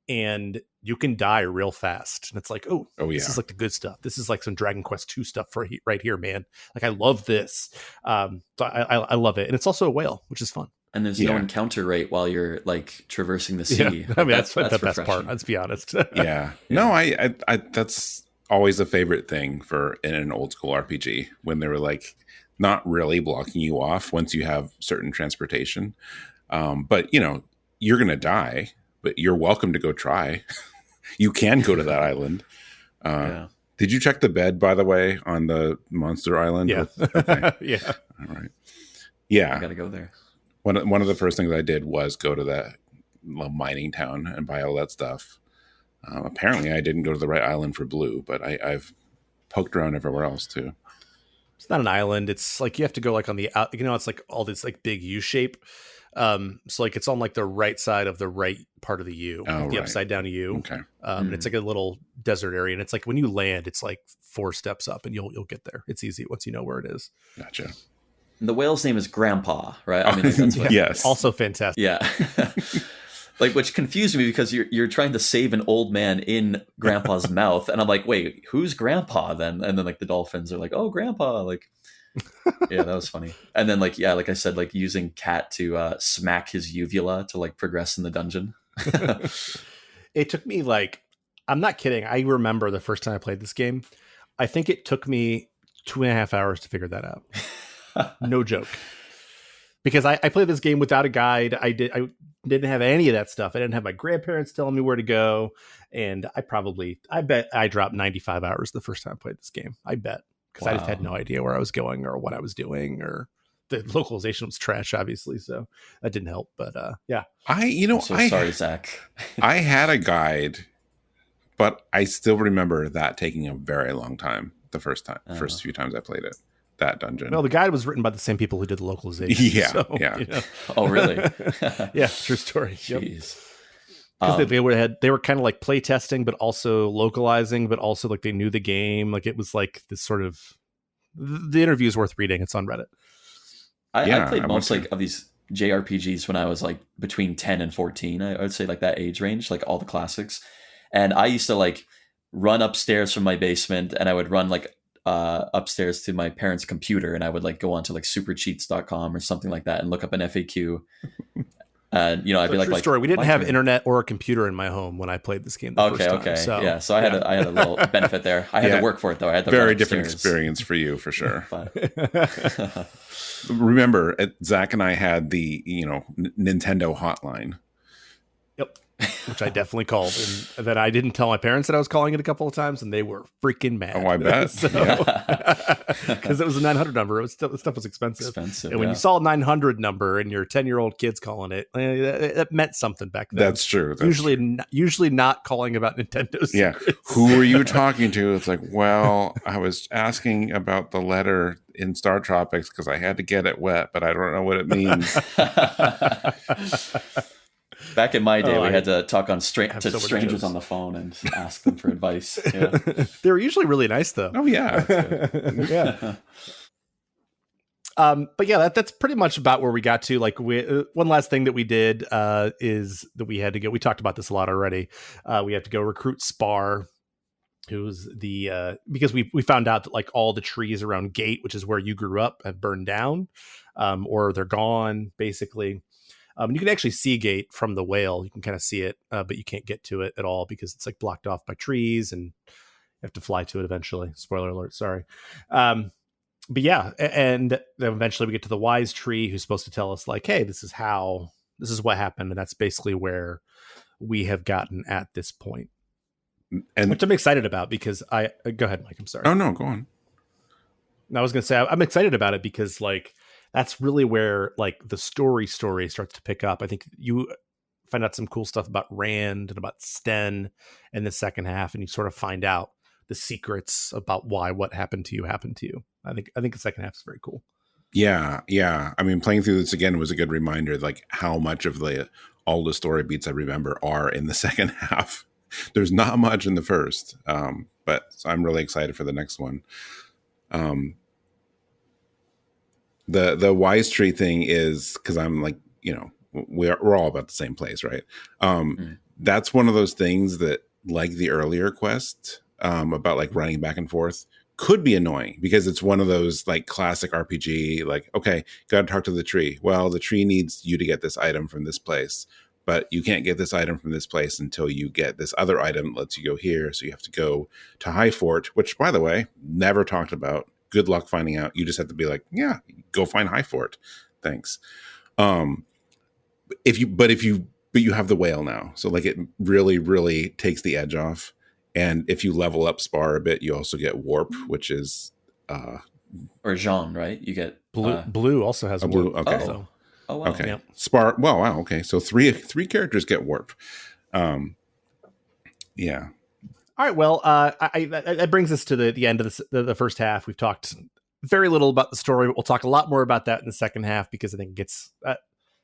and you can die real fast. And it's like, oh yeah, this is like the good stuff. This is like some Dragon Quest 2 stuff right here, man. Like I love this. So I love it, and it's also a whale, which is fun. And there's no encounter rate while you're like traversing the sea. Yeah. I mean, that's the best part. Let's be honest. Yeah. No, I that's always a favorite thing in an old school RPG, when they were like not really blocking you off once you have certain transportation. But you know, you're going to die, but you're welcome to go try. You can go to that island. Did you check the bed, by the way, on the monster island? Yeah. Okay. Yeah. All right. Yeah. I got to go there. One of the first things I did was go to that little mining town and buy all that stuff. Apparently I didn't go to the right island for blue, but I've poked around everywhere else too. It's not an island. It's like you have to go like on the out, you know, it's like all this like big U shape. So like it's on like the right side of the right part of the U, the upside down U. Okay. And it's like a little desert area, and it's like when you land, it's like 4 steps up, and you'll get there. It's easy once you know where it is. Gotcha. And the whale's name is Grandpa, right? I mean, like, that's what, yes. Also fantastic. Yeah. Like, which confused me because you're trying to save an old man in Grandpa's mouth, and I'm like, wait, who's Grandpa then? And then like the dolphins are like, oh, Grandpa, like. Yeah, that was funny. And then like I said, like using Cat to smack his uvula to like progress in the dungeon. It took me like, I'm not kidding, I remember the first time I played this game, I think it took me 2.5 hours to figure that out. No joke. Because I played this game without a guide. I didn't have any of that stuff. I didn't have my grandparents telling me where to go, and I bet I dropped 95 hours the first time I played this game. I bet. Because I just had no idea where I was going or what I was doing, or the localization was trash, obviously. So that didn't help. But yeah. Sorry, Zach. I had a guide, but I still remember that taking a very long time the first few times I played it, that dungeon. Well, the guide was written by the same people who did the localization. Yeah. So, yeah. You know. Oh, really? Yeah, true story. Jeez. Because they were kind of like play testing, but also localizing, but also like they knew the game. Like it was like this sort of the interview is worth reading. It's on Reddit. I played most like of these JRPGs when I was like between 10 and 14. I would say like that age range, like all the classics. And I used to like run upstairs from my basement, and I would run like upstairs to my parents' computer, and I would like go onto like supercheats.com or something like that and look up an FAQ. And I'd be like, story. We didn't have internet or a computer in my home when I played this game. Okay. So, yeah. So I had a little benefit there. I had to work for it though. I had to very different experience for you, for sure. Remember, Zach and I had the Nintendo hotline. Yep. Which I definitely called, and then I didn't tell my parents that I was calling it a couple of times, and they were freaking mad. Oh, I bet. Because it was a 900 number. It was stuff was expensive. And when you saw a 900 number and your 10-year-old kids calling it, that meant something back then. That's true. Usually not calling about Nintendo secrets. Yeah. Who were you talking to? It's like, well, I was asking about the letter in Star Tropics because I had to get it wet, but I don't know what it means. Back in my day, we had to talk to strangers on the phone and ask them for advice. Yeah. They were usually really nice, though. Oh, yeah. Yeah. But yeah, that's pretty much about where we got to. Like, one last thing that we did is that we had to go. We talked about this a lot already. We have to go recruit Spar, who's because we found out that like all the trees around Gate, which is where you grew up, have burned down, or they're gone, basically. You can actually see Gate from the whale. You can kind of see it, but you can't get to it at all because it's like blocked off by trees, and you have to fly to it eventually. Spoiler alert, sorry. But yeah, and then eventually we get to the wise tree, who's supposed to tell us like, hey, this is what happened, and that's basically where we have gotten at this point. And which I'm excited about because go ahead, Mike. I'm sorry. Oh no, go on. I was gonna say I'm excited about it because like that's really where like the story starts to pick up. I think you find out some cool stuff about Rand and about Sten in the second half, and you sort of find out the secrets about why what happened to you. I think the second half is very cool. Yeah. I mean, playing through this again was a good reminder, like how much of all the story beats I remember are in the second half. There's not much in the first, but I'm really excited for the next one. The wise tree thing is because I'm like, we're all about the same place, right? That's one of those things that, like the earlier quest, about like running back and forth, could be annoying because it's one of those like classic RPG, like, okay, gotta talk to the tree. Well, the tree needs you to get this item from this place, but you can't get this item from this place until you get this other item that lets you go here. So you have to go to High Fort, which, by the way, never talked about. Good luck finding out. You just have to be like, yeah, go find High Fort. Thanks. But you have the whale now. So like it really, really takes the edge off. And if you level up Spar a bit, you also get warp, which is or Jean, right? You get blue also has warp. Blue. Okay. Oh wow. Okay. Yep. Spar. Well, wow. Okay. So three characters get warp. Yeah. All right. Well, that brings us to the end of the first half. We've talked very little about the story, but we'll talk a lot more about that in the second half because I think it gets.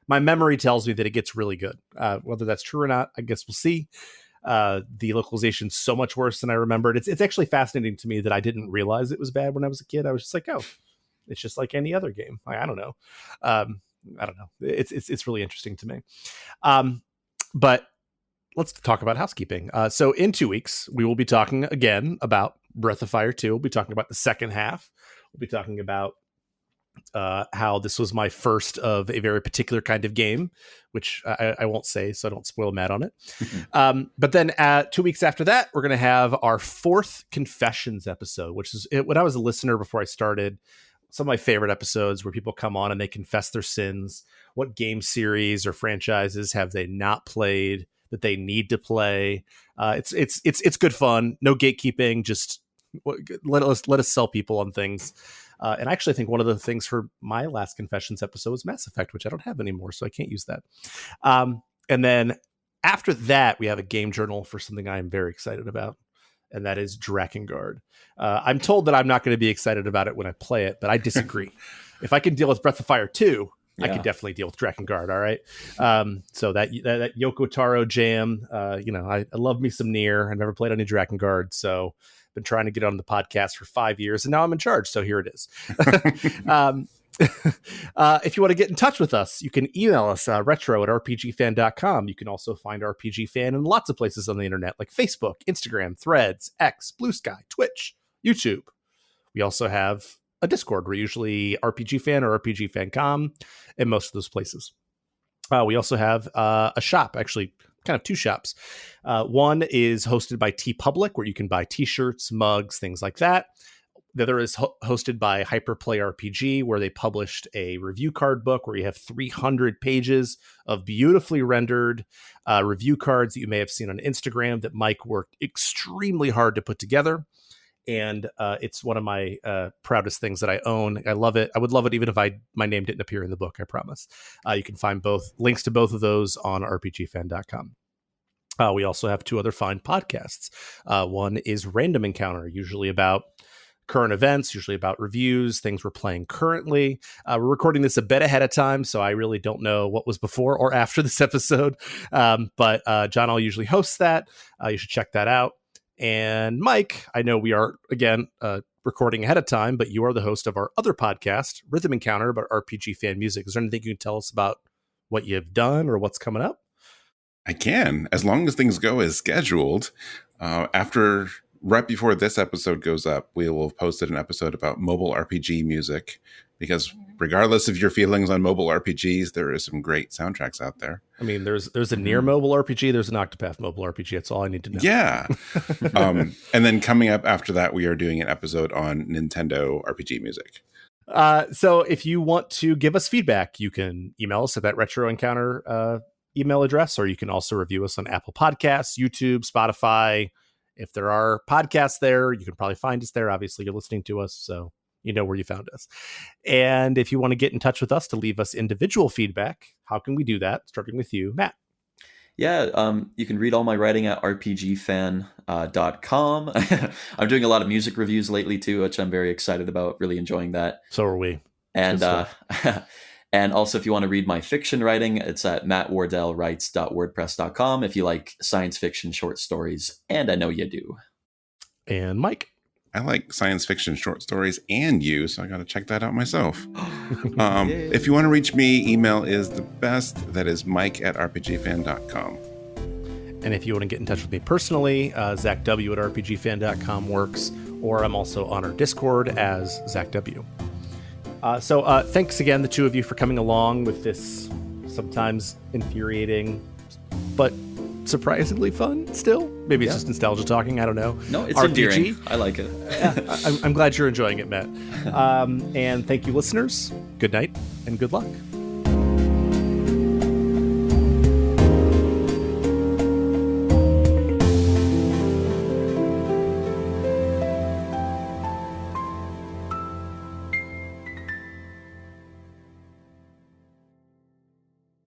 My memory tells me that it gets really good. Whether that's true or not, I guess we'll see. The localization's so much worse than I remembered. It's actually fascinating to me that I didn't realize it was bad when I was a kid. I was just like, oh, it's just like any other game. I don't know. I don't know. It's really interesting to me. But let's talk about housekeeping. So in 2 weeks, we will be talking again about Breath of Fire 2. We'll be talking about the second half. We'll be talking about how this was my first of a very particular kind of game, which I won't say, so I don't spoil Matt on it. But then 2 weeks after that, we're going to have our fourth Confessions episode, which is when I was a listener before I started. Some of my favorite episodes where people come on and they confess their sins. What game series or franchises have they not played that they need to play? It's good fun. No gatekeeping. Just let us sell people on things. And I actually think one of the things for my last Confessions episode was Mass Effect, which I don't have anymore, so I can't use that. And then after that, we have a game journal for something I am very excited about, and that is Drakengard. I'm told that I'm not going to be excited about it when I play it, but I disagree. If I can deal with Breath of Fire 2, I could definitely deal with Drakengard. All right. So that Yoko Taro jam, I love me some Nier. I've never played any Drakengard, so been trying to get on the podcast for 5 years, and now I'm in charge. So here it is. If you want to get in touch with us, you can email us retro@rpgfan.com. You can also find RPG Fan in lots of places on the internet, like Facebook, Instagram, Threads, X, Blue Sky, Twitch, YouTube. We also have a Discord. We're usually RPG Fan or RPG Fancom in most of those places. We also have a shop, actually kind of two shops. One is hosted by TeePublic, where you can buy t-shirts, mugs, things like that. The other is hosted by Hyperplay RPG, where they published a review card book where you have 300 pages of beautifully rendered review cards that you may have seen on Instagram that Mike worked extremely hard to put together. And it's one of my proudest things that I own. I love it. I would love it even if my name didn't appear in the book, I promise. You can find both links to both of those on rpgfan.com. We also have two other fine podcasts. One is Random Encounter, usually about current events, usually about reviews, things we're playing currently. We're recording this a bit ahead of time, so I really don't know what was before or after this episode. But John will usually host that. You should check that out. And Mike, I know we are, again, recording ahead of time, but you are the host of our other podcast, Rhythm Encounter, about RPG fan music. Is there anything you can tell us about what you've done or what's coming up? I can, as long as things go as scheduled. Right before this episode goes up, we will have posted an episode about mobile RPG music, because regardless of your feelings on mobile RPGs, there is some great soundtracks out there. I mean, there's a Nier mobile RPG, there's an Octopath mobile RPG. That's all I need to know. Yeah. And then coming up after that, we are doing an episode on Nintendo RPG music. So if you want to give us feedback, you can email us at that Retro Encounter email address, or you can also review us on Apple Podcasts, YouTube, Spotify. If there are podcasts there, you can probably find us there. Obviously, you're listening to us, so you know where you found us. And if you want to get in touch with us to leave us individual feedback, how can we do that? Starting with you, Matt. Yeah, you can read all my writing at rpgfan.com. I'm doing a lot of music reviews lately, too, which I'm very excited about, really enjoying that. So are we. And and also, if you want to read my fiction writing, it's at mattwardellwrites.wordpress.com if you like science fiction short stories, and I know you do. And Mike? I like science fiction short stories and you, so I got to check that out myself. If you want to reach me, email is the best. That is mike@rpgfan.com. And if you want to get in touch with me personally, ZachW@rpgfan.com works, or I'm also on our Discord as ZachW. So thanks again, the two of you, for coming along with this sometimes infuriating but surprisingly fun still. Maybe it's just nostalgia talking. I don't know. No, it's RPG. endearing. I like it. I'm glad you're enjoying it, Matt. And thank you, listeners. Good night and good luck.